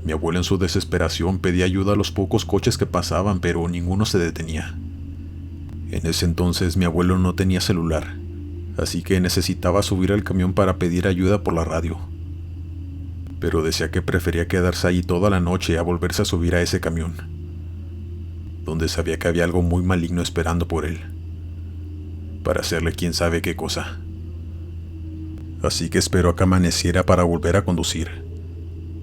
Mi abuelo en su desesperación pedía ayuda a los pocos coches que pasaban, pero ninguno se detenía. En ese entonces mi abuelo no tenía celular, así que necesitaba subir al camión para pedir ayuda por la radio. Pero decía que prefería quedarse ahí toda la noche a volverse a subir a ese camión, donde sabía que había algo muy maligno esperando por él, para hacerle quién sabe qué cosa. Así que esperó a que amaneciera para volver a conducir.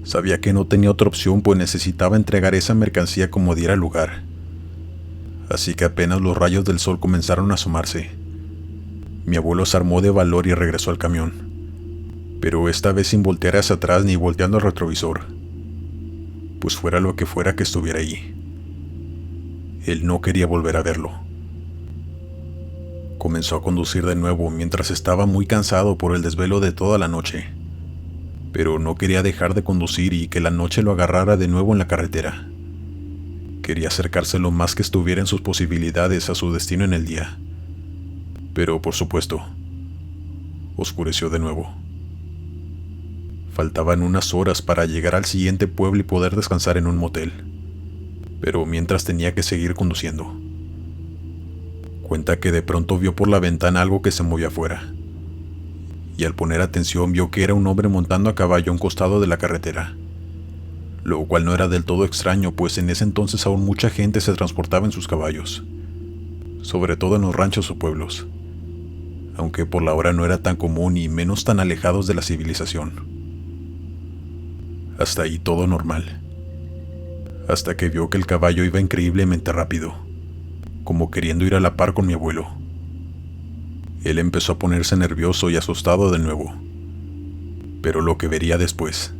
Sabía que no tenía otra opción, pues necesitaba entregar esa mercancía como diera lugar. Así que apenas los rayos del sol comenzaron a asomarse, mi abuelo se armó de valor y regresó al camión, pero esta vez sin voltear hacia atrás ni volteando al retrovisor, pues fuera lo que fuera que estuviera ahí, él no quería volver a verlo. Comenzó a conducir de nuevo mientras estaba muy cansado por el desvelo de toda la noche, pero no quería dejar de conducir y que la noche lo agarrara de nuevo en la carretera. Quería acercarse lo más que estuviera en sus posibilidades a su destino en el día. Pero, por supuesto, oscureció de nuevo. Faltaban unas horas para llegar al siguiente pueblo y poder descansar en un motel, pero mientras tenía que seguir conduciendo. Cuenta que de pronto vio por la ventana algo que se movía afuera, y al poner atención vio que era un hombre montando a caballo a un costado de la carretera, lo cual no era del todo extraño, pues en ese entonces aún mucha gente se transportaba en sus caballos, sobre todo en los ranchos o pueblos, aunque por la hora no era tan común y menos tan alejados de la civilización. Hasta ahí todo normal, hasta que vio que el caballo iba increíblemente rápido, como queriendo ir a la par con mi abuelo. Él empezó a ponerse nervioso y asustado de nuevo, pero lo que vería después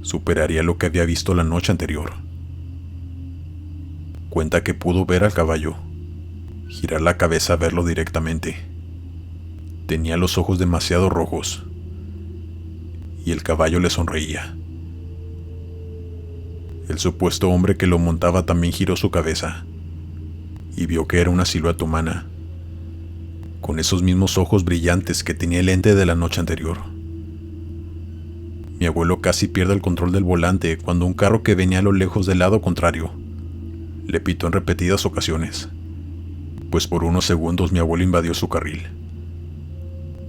superaría lo que había visto la noche anterior. Cuenta que pudo ver al caballo, girar la cabeza a verlo directamente. Tenía los ojos demasiado rojos, y el caballo le sonreía. El supuesto hombre que lo montaba también giró su cabeza, y vio que era una silueta humana, con esos mismos ojos brillantes que tenía el ente de la noche anterior. Mi abuelo casi pierde el control del volante cuando un carro que venía a lo lejos del lado contrario le pitó en repetidas ocasiones, pues por unos segundos mi abuelo invadió su carril.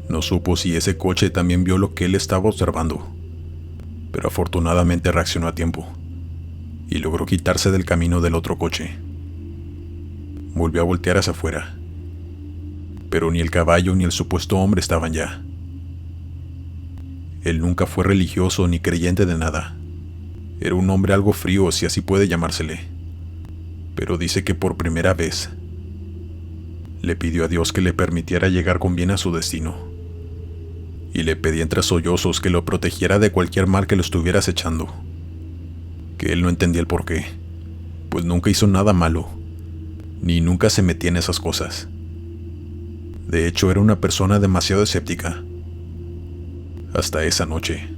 No supo si ese coche también vio lo que él estaba observando, pero afortunadamente reaccionó a tiempo y logró quitarse del camino del otro coche. Volvió a voltear hacia afuera, pero ni el caballo ni el supuesto hombre estaban ya. Él nunca fue religioso ni creyente de nada. Era un hombre algo frío, si así puede llamársele. Pero dice que por primera vez le pidió a Dios que le permitiera llegar con bien a su destino. Y le pedía entre sollozos que lo protegiera de cualquier mal que lo estuviera acechando. Que él no entendía el porqué, pues nunca hizo nada malo, ni nunca se metía en esas cosas. De hecho, era una persona demasiado escéptica. Hasta esa noche.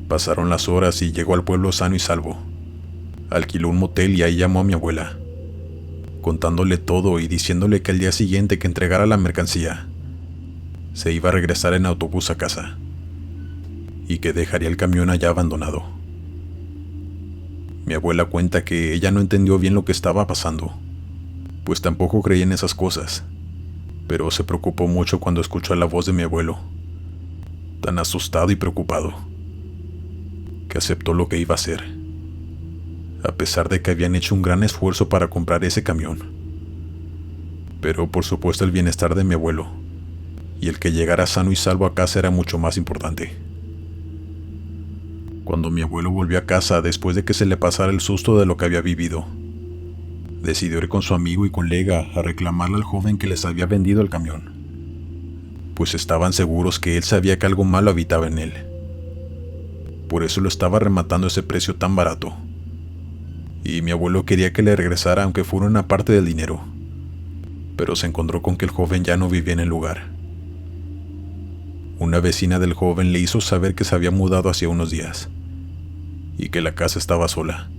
Pasaron las horas y llegó al pueblo sano y salvo. Alquiló un motel y ahí llamó a mi abuela, contándole todo y diciéndole que al día siguiente que entregara la mercancía, se iba a regresar en autobús a casa, y que dejaría el camión allá abandonado. Mi abuela cuenta que ella no entendió bien lo que estaba pasando, pues tampoco creía en esas cosas, pero se preocupó mucho cuando escuchó la voz de mi abuelo, tan asustado y preocupado, que aceptó lo que iba a hacer, a pesar de que habían hecho un gran esfuerzo para comprar ese camión. Pero por supuesto el bienestar de mi abuelo, y el que llegara sano y salvo a casa era mucho más importante. Cuando mi abuelo volvió a casa después de que se le pasara el susto de lo que había vivido, decidió ir con su amigo y colega a reclamarle al joven que les había vendido el camión, pues estaban seguros que él sabía que algo malo habitaba en él. Por eso lo estaba rematando a ese precio tan barato. Y mi abuelo quería que le regresara aunque fuera una parte del dinero, pero se encontró con que el joven ya no vivía en el lugar. Una vecina del joven le hizo saber que se había mudado hacía unos días y que la casa estaba sola.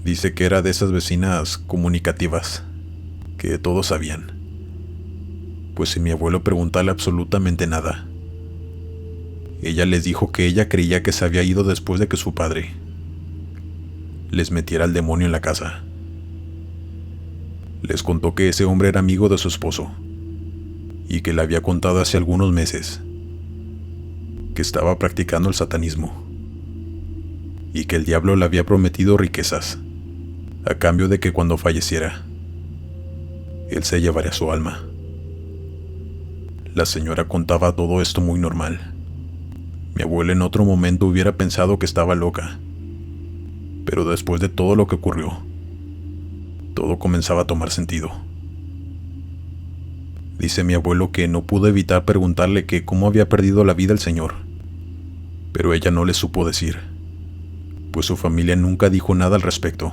Dice que era de esas vecinas comunicativas, que todos sabían, pues sin mi abuelo preguntarle absolutamente nada. Ella les dijo que ella creía que se había ido después de que su padre les metiera al demonio en la casa. Les contó que ese hombre era amigo de su esposo y que le había contado hace algunos meses que estaba practicando el satanismo y que el diablo le había prometido riquezas a cambio de que cuando falleciera él se llevaría su alma. La señora contaba todo esto muy normal. Mi abuela en otro momento hubiera pensado que estaba loca, pero después de todo lo que ocurrió, todo comenzaba a tomar sentido. Dice mi abuelo que no pudo evitar preguntarle que cómo había perdido la vida el señor, pero ella no le supo decir, pues su familia nunca dijo nada al respecto,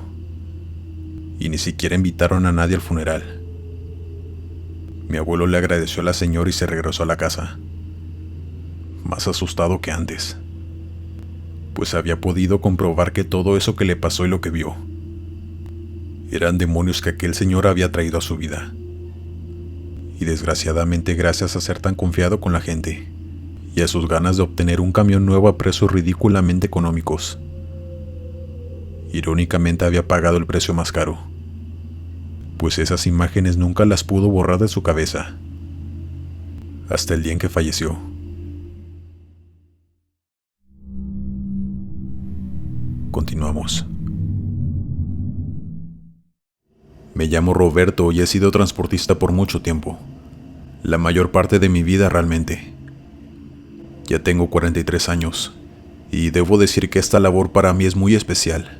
y ni siquiera invitaron a nadie al funeral. Mi abuelo le agradeció a la señora y se regresó a la casa, más asustado que antes, pues había podido comprobar que todo eso que le pasó y lo que vio eran demonios que aquel señor había traído a su vida. Y desgraciadamente, gracias a ser tan confiado con la gente y a sus ganas de obtener un camión nuevo a precios ridículamente económicos, irónicamente había pagado el precio más caro, pues esas imágenes nunca las pudo borrar de su cabeza hasta el día en que falleció. Continuamos. Me llamo Roberto y he sido transportista por mucho tiempo, la mayor parte de mi vida realmente. Ya tengo 43 años y debo decir que esta labor para mí es muy especial.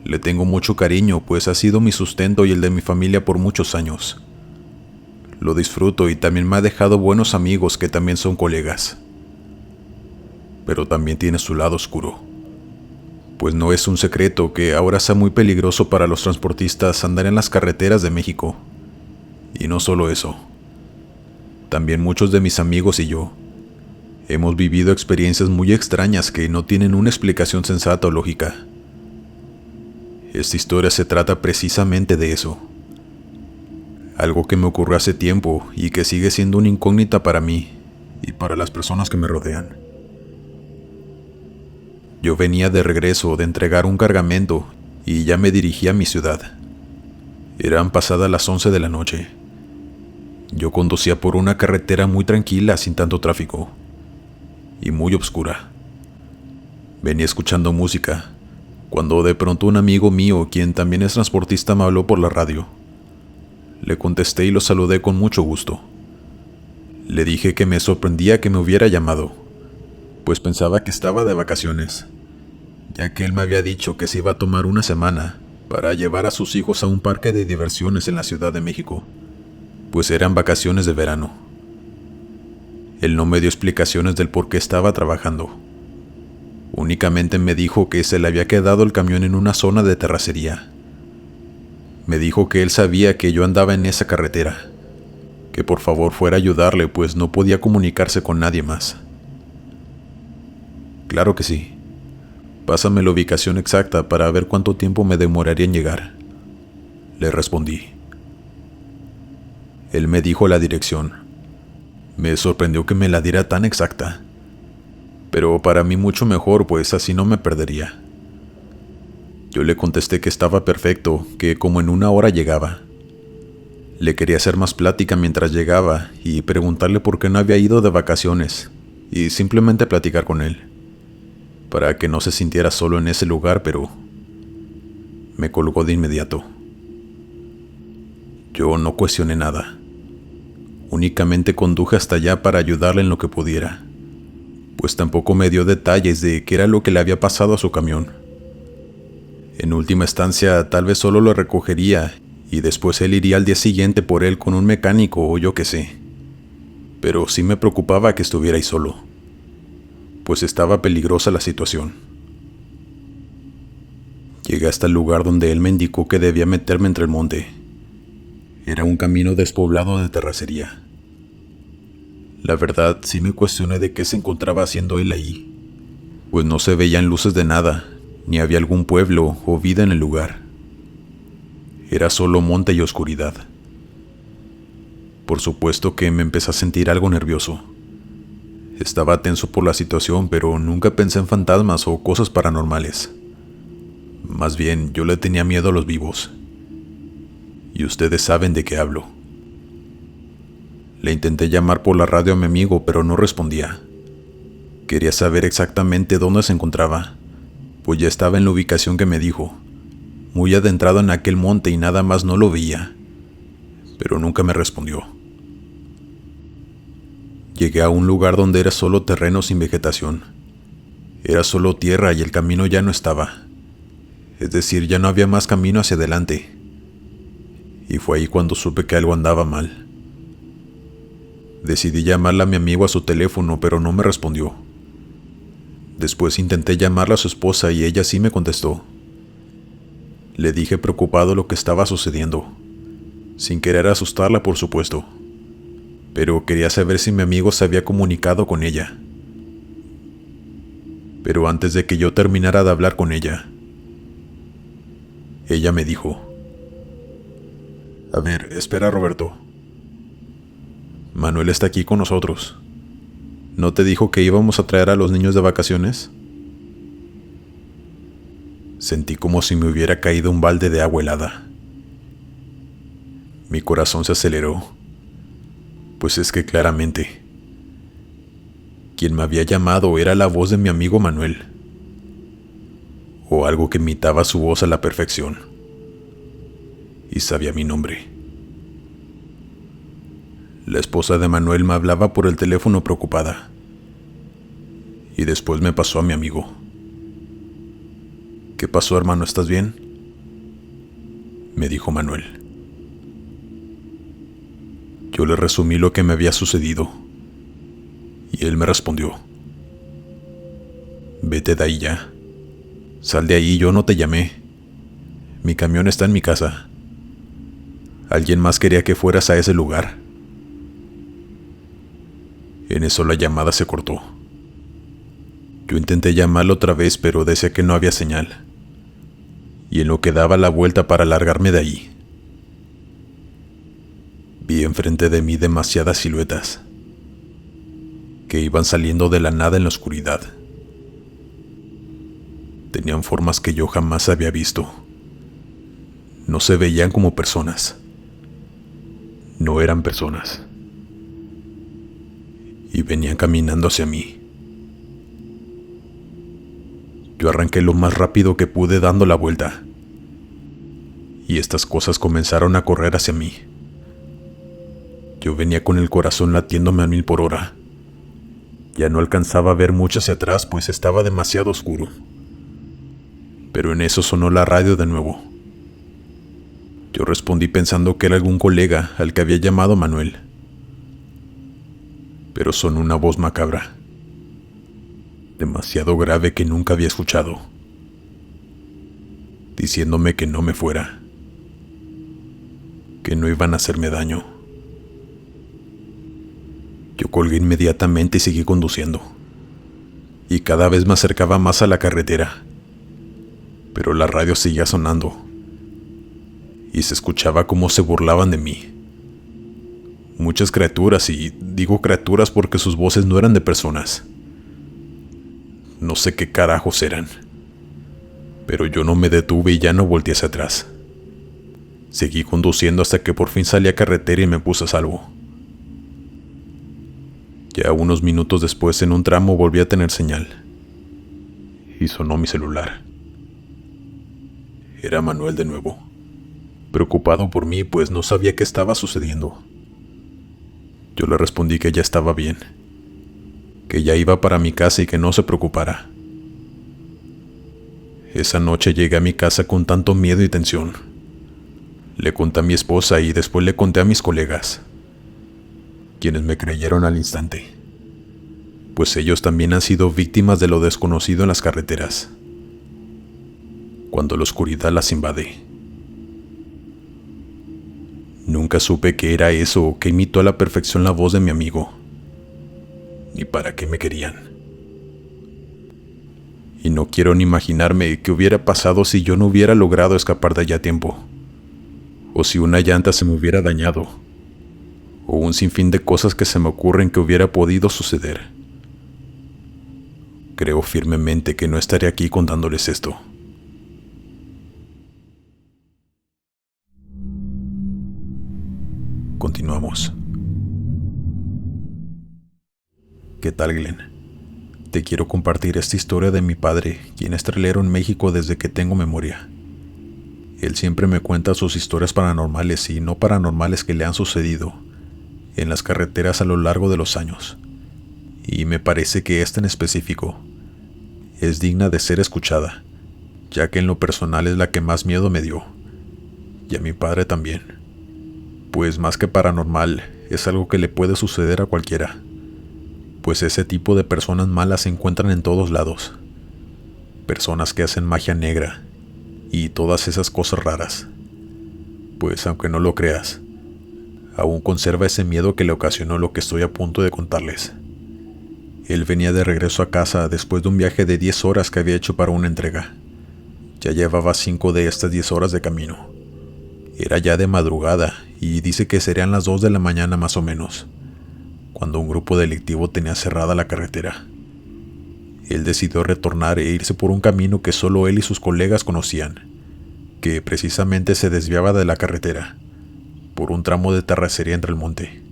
Le tengo mucho cariño, pues ha sido mi sustento y el de mi familia por muchos años. Lo disfruto y también me ha dejado buenos amigos que también son colegas. Pero también tiene su lado oscuro, pues no es un secreto que ahora sea muy peligroso para los transportistas andar en las carreteras de México. Y no solo eso, también muchos de mis amigos y yo hemos vivido experiencias muy extrañas que no tienen una explicación sensata o lógica. Esta historia se trata precisamente de eso. Algo que me ocurrió hace tiempo y que sigue siendo una incógnita para mí y para las personas que me rodean. Yo venía de regreso de entregar un cargamento y ya me dirigía a mi ciudad. Eran pasadas las 11 de la noche. Yo conducía por una carretera muy tranquila sin tanto tráfico y muy oscura. Venía escuchando música cuando de pronto un amigo mío, quien también es transportista, me habló por la radio. Le contesté y lo saludé con mucho gusto. Le dije que me sorprendía que me hubiera llamado, pues pensaba que estaba de vacaciones, ya que él me había dicho que se iba a tomar una semana para llevar a sus hijos a un parque de diversiones en la Ciudad de México, pues eran vacaciones de verano. Él no me dio explicaciones del por qué estaba trabajando. Únicamente me dijo que se le había quedado el camión en una zona de terracería. Me dijo que él sabía que yo andaba en esa carretera, que por favor fuera a ayudarle, pues no podía comunicarse con nadie más. Claro que sí. Pásame la ubicación exacta para ver cuánto tiempo me demoraría en llegar, le respondí. Él me dijo la dirección. Me sorprendió que me la diera tan exacta, pero para mí mucho mejor, pues así no me perdería. Yo le contesté que estaba perfecto, que como en una hora llegaba. Le quería hacer más plática mientras llegaba y preguntarle por qué no había ido de vacaciones y simplemente platicar con él, para que no se sintiera solo en ese lugar, pero me colgó de inmediato. Yo no cuestioné nada. Únicamente conduje hasta allá para ayudarle en lo que pudiera. pues tampoco me dio detalles de qué era lo que le había pasado a su camión. En última instancia, tal vez solo lo recogería y después él iría al día siguiente por él con un mecánico o yo qué sé. Pero sí me preocupaba que estuviera ahí solo, pues estaba peligrosa la situación. Llegué hasta el lugar donde él me indicó que debía meterme entre el monte. Era un camino despoblado de terracería. La verdad, sí me cuestioné de qué se encontraba haciendo él ahí, pues no se veían luces de nada, ni había algún pueblo o vida en el lugar. Era solo monte y oscuridad. Por supuesto que me empecé a sentir algo nervioso. Estaba tenso por la situación, pero nunca pensé en fantasmas o cosas paranormales. Más bien, yo le tenía miedo a los vivos. Y ustedes saben de qué hablo. Le intenté llamar por la radio a mi amigo, pero no respondía. Quería saber exactamente dónde se encontraba, pues ya estaba en la ubicación que me dijo, muy adentrado en aquel monte y nada más no lo veía, pero nunca me respondió. Llegué a un lugar donde era solo terreno sin vegetación. Era solo tierra y el camino ya no estaba. Es decir, ya no había más camino hacia adelante. Y fue ahí cuando supe que algo andaba mal. Decidí llamarle a mi amigo a su teléfono, pero no me respondió. Después intenté llamarle a su esposa y ella sí me contestó. Le dije preocupado lo que estaba sucediendo, sin querer asustarla, por supuesto, pero quería saber si mi amigo se había comunicado con ella. Pero antes de que yo terminara de hablar con ella me dijo: A ver, espera, Roberto. Manuel está aquí con nosotros. ¿No te dijo que íbamos a traer a los niños de vacaciones? Sentí como si me hubiera caído un balde de agua helada. Mi corazón se aceleró, pues es que claramente quien me había llamado era la voz de mi amigo Manuel, o algo que imitaba su voz a la perfección, y sabía mi nombre. La esposa de Manuel me hablaba por el teléfono preocupada, y después me pasó a mi amigo. ¿Qué pasó, hermano? ¿Estás bien?, me dijo Manuel. Yo le resumí lo que me había sucedido, y él me respondió: Vete de ahí ya. Sal de ahí, yo no te llamé. Mi camión está en mi casa. Alguien más quería que fueras a ese lugar. En eso la llamada se cortó. Yo intenté llamarlo otra vez, pero decía que no había señal. Y en lo que daba la vuelta para largarme de ahí, vi enfrente de mí demasiadas siluetas que iban saliendo de la nada en la oscuridad. Tenían formas que yo jamás había visto. No se veían como personas. No eran personas. Y venían caminando hacia mí. Yo arranqué lo más rápido que pude dando la vuelta. Y estas cosas comenzaron a correr hacia mí. Yo venía con el corazón latiéndome a 1000 por hora. Ya no alcanzaba a ver mucho hacia atrás, pues estaba demasiado oscuro. Pero en eso sonó la radio de nuevo. Yo respondí pensando que era algún colega al que había llamado Manuel. Pero sonó una voz macabra, demasiado grave, que nunca había escuchado, diciéndome que no me fuera, que no iban a hacerme daño. Yo colgué inmediatamente y seguí conduciendo, y cada vez me acercaba más a la carretera, pero la radio seguía sonando, y se escuchaba cómo se burlaban de mí. Muchas criaturas, y digo criaturas porque sus voces no eran de personas. No sé qué carajos eran, pero yo no me detuve y ya no volteé hacia atrás. Seguí conduciendo hasta que por fin salí a carretera y me puse a salvo. Ya unos minutos después, en un tramo, volví a tener señal, y sonó mi celular. Era Manuel de nuevo, preocupado por mí, pues no sabía qué estaba sucediendo. Yo le respondí que ya estaba bien, que ya iba para mi casa y que no se preocupara. Esa noche llegué a mi casa con tanto miedo y tensión. Le conté a mi esposa y después le conté a mis colegas, quienes me creyeron al instante, pues ellos también han sido víctimas de lo desconocido en las carreteras, cuando la oscuridad las invade. Nunca supe qué era eso que imitó a la perfección la voz de mi amigo, ni para qué me querían. Y no quiero ni imaginarme qué hubiera pasado si yo no hubiera logrado escapar de allá a tiempo, o si una llanta se me hubiera dañado, o un sinfín de cosas que se me ocurren que hubiera podido suceder. Creo firmemente que no estaré aquí contándoles esto. Continuamos. ¿Qué tal, Glenn? Te quiero compartir esta historia de mi padre, quien es trailero en México desde que tengo memoria. Él siempre me cuenta sus historias paranormales y no paranormales que le han sucedido en las carreteras a lo largo de los años. Y me parece que esta en específico es digna de ser escuchada, ya que en lo personal es la que más miedo me dio, y a mi padre también. Pues más que paranormal, es algo que le puede suceder a cualquiera, pues ese tipo de personas malas se encuentran en todos lados. Personas que hacen magia negra y todas esas cosas raras. Pues aunque no lo creas, aún conserva ese miedo que le ocasionó lo que estoy a punto de contarles. Él venía de regreso a casa después de un viaje de 10 horas que había hecho para una entrega. Ya llevaba 5 de estas 10 horas de camino. Era ya de madrugada y dice que serían las 2 de la mañana más o menos, cuando un grupo delictivo tenía cerrada la carretera. Él decidió retornar e irse por un camino que solo él y sus colegas conocían, que precisamente se desviaba de la carretera, por un tramo de terracería entre el monte,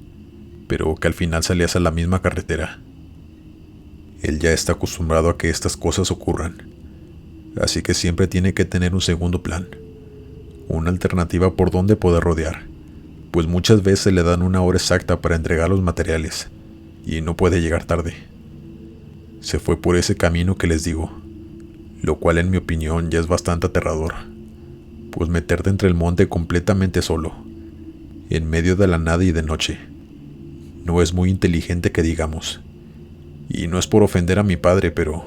pero que al final salía hacia la misma carretera. Él ya está acostumbrado a que estas cosas ocurran, así que siempre tiene que tener un segundo plan, una alternativa por donde poder rodear, pues muchas veces le dan una hora exacta para entregar los materiales, y no puede llegar tarde. Se fue por ese camino que les digo, lo cual en mi opinión ya es bastante aterrador, pues meterte entre el monte completamente solo, en medio de la nada y de noche, no es muy inteligente que digamos, y no es por ofender a mi padre, pero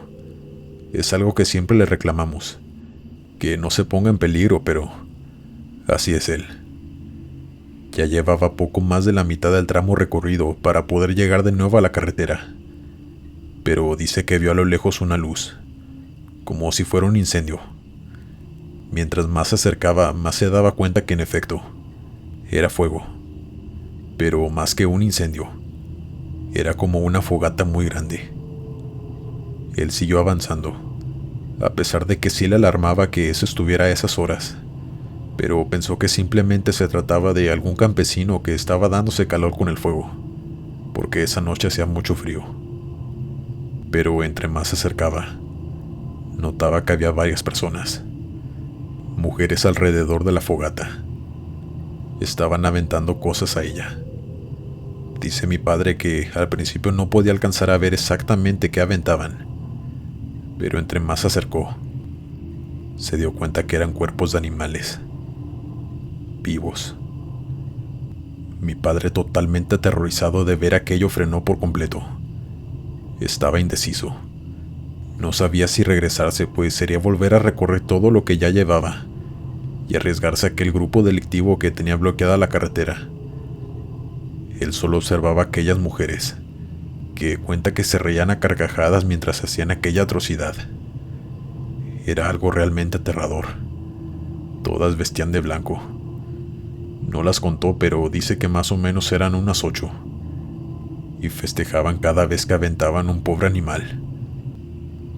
es algo que siempre le reclamamos, que no se ponga en peligro, pero así es él. Ya llevaba poco más de la mitad del tramo recorrido para poder llegar de nuevo a la carretera, pero dice que vio a lo lejos una luz, como si fuera un incendio. Mientras más se acercaba, más se daba cuenta que en efecto, era fuego, pero más que un incendio, era como una fogata muy grande. Él siguió avanzando, a pesar de que sí le alarmaba que eso estuviera a esas horas, pero pensó que simplemente se trataba de algún campesino que estaba dándose calor con el fuego, porque esa noche hacía mucho frío. Pero entre más se acercaba, notaba que había varias personas, mujeres alrededor de la fogata. Estaban aventando cosas a ella. Dice mi padre que al principio no podía alcanzar a ver exactamente qué aventaban, pero entre más se acercó, se dio cuenta que eran cuerpos de animales, vivos. Mi padre, totalmente aterrorizado de ver aquello, frenó por completo. Estaba indeciso. No sabía si regresarse, pues sería volver a recorrer todo lo que ya llevaba y arriesgarse a aquel grupo delictivo que tenía bloqueada la carretera. Él solo observaba a aquellas mujeres, que cuenta que se reían a carcajadas mientras hacían aquella atrocidad. Era algo realmente aterrador. Todas vestían de blanco. No las contó, pero dice que más o menos eran unas 8. Y festejaban cada vez que aventaban un pobre animal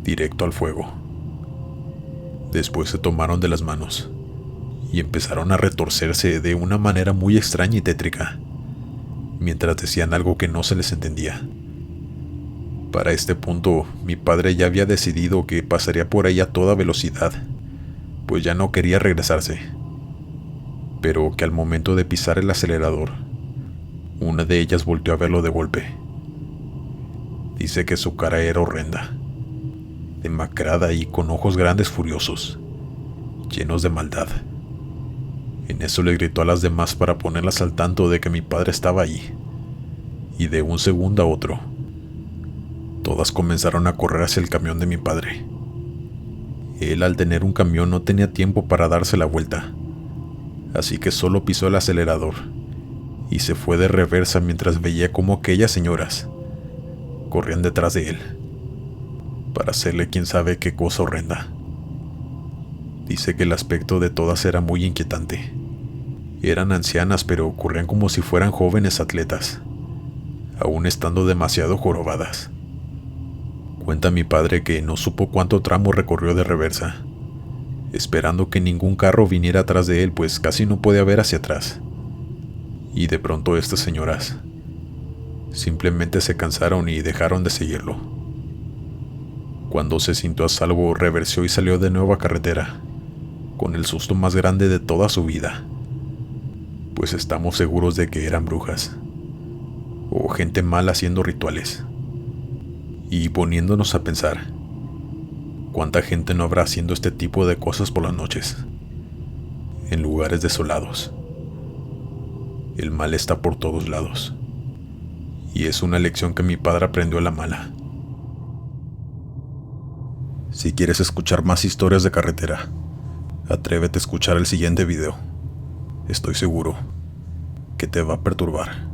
directo al fuego. Después se tomaron de las manos y empezaron a retorcerse de una manera muy extraña y tétrica, mientras decían algo que no se les entendía. Para este punto, mi padre ya había decidido que pasaría por ahí a toda velocidad, pues ya no quería regresarse. Pero que al momento de pisar el acelerador, una de ellas volteó a verlo de golpe. Dice que su cara era horrenda, demacrada y con ojos grandes furiosos, llenos de maldad. En eso le gritó a las demás para ponerlas al tanto de que mi padre estaba ahí, y de un segundo a otro, todas comenzaron a correr hacia el camión de mi padre. Él, al tener un camión, no tenía tiempo para darse la vuelta, así que solo pisó el acelerador y se fue de reversa mientras veía cómo aquellas señoras corrían detrás de él para hacerle quién sabe qué cosa horrenda. Dice que el aspecto de todas era muy inquietante. Eran ancianas, pero corrían como si fueran jóvenes atletas, aún estando demasiado jorobadas. Cuenta mi padre que no supo cuánto tramo recorrió de reversa, esperando que ningún carro viniera atrás de él, pues casi no podía ver hacia atrás. Y de pronto estas señoras simplemente se cansaron y dejaron de seguirlo. Cuando se sintió a salvo, reversió y salió de nuevo a carretera, con el susto más grande de toda su vida, pues estamos seguros de que eran brujas o gente mala haciendo rituales. Y poniéndonos a pensar, ¿cuánta gente no habrá haciendo este tipo de cosas por las noches, en lugares desolados? El mal está por todos lados, y es una lección que mi padre aprendió a la mala. Si quieres escuchar más historias de carretera, atrévete a escuchar el siguiente video. Estoy seguro que te va a perturbar.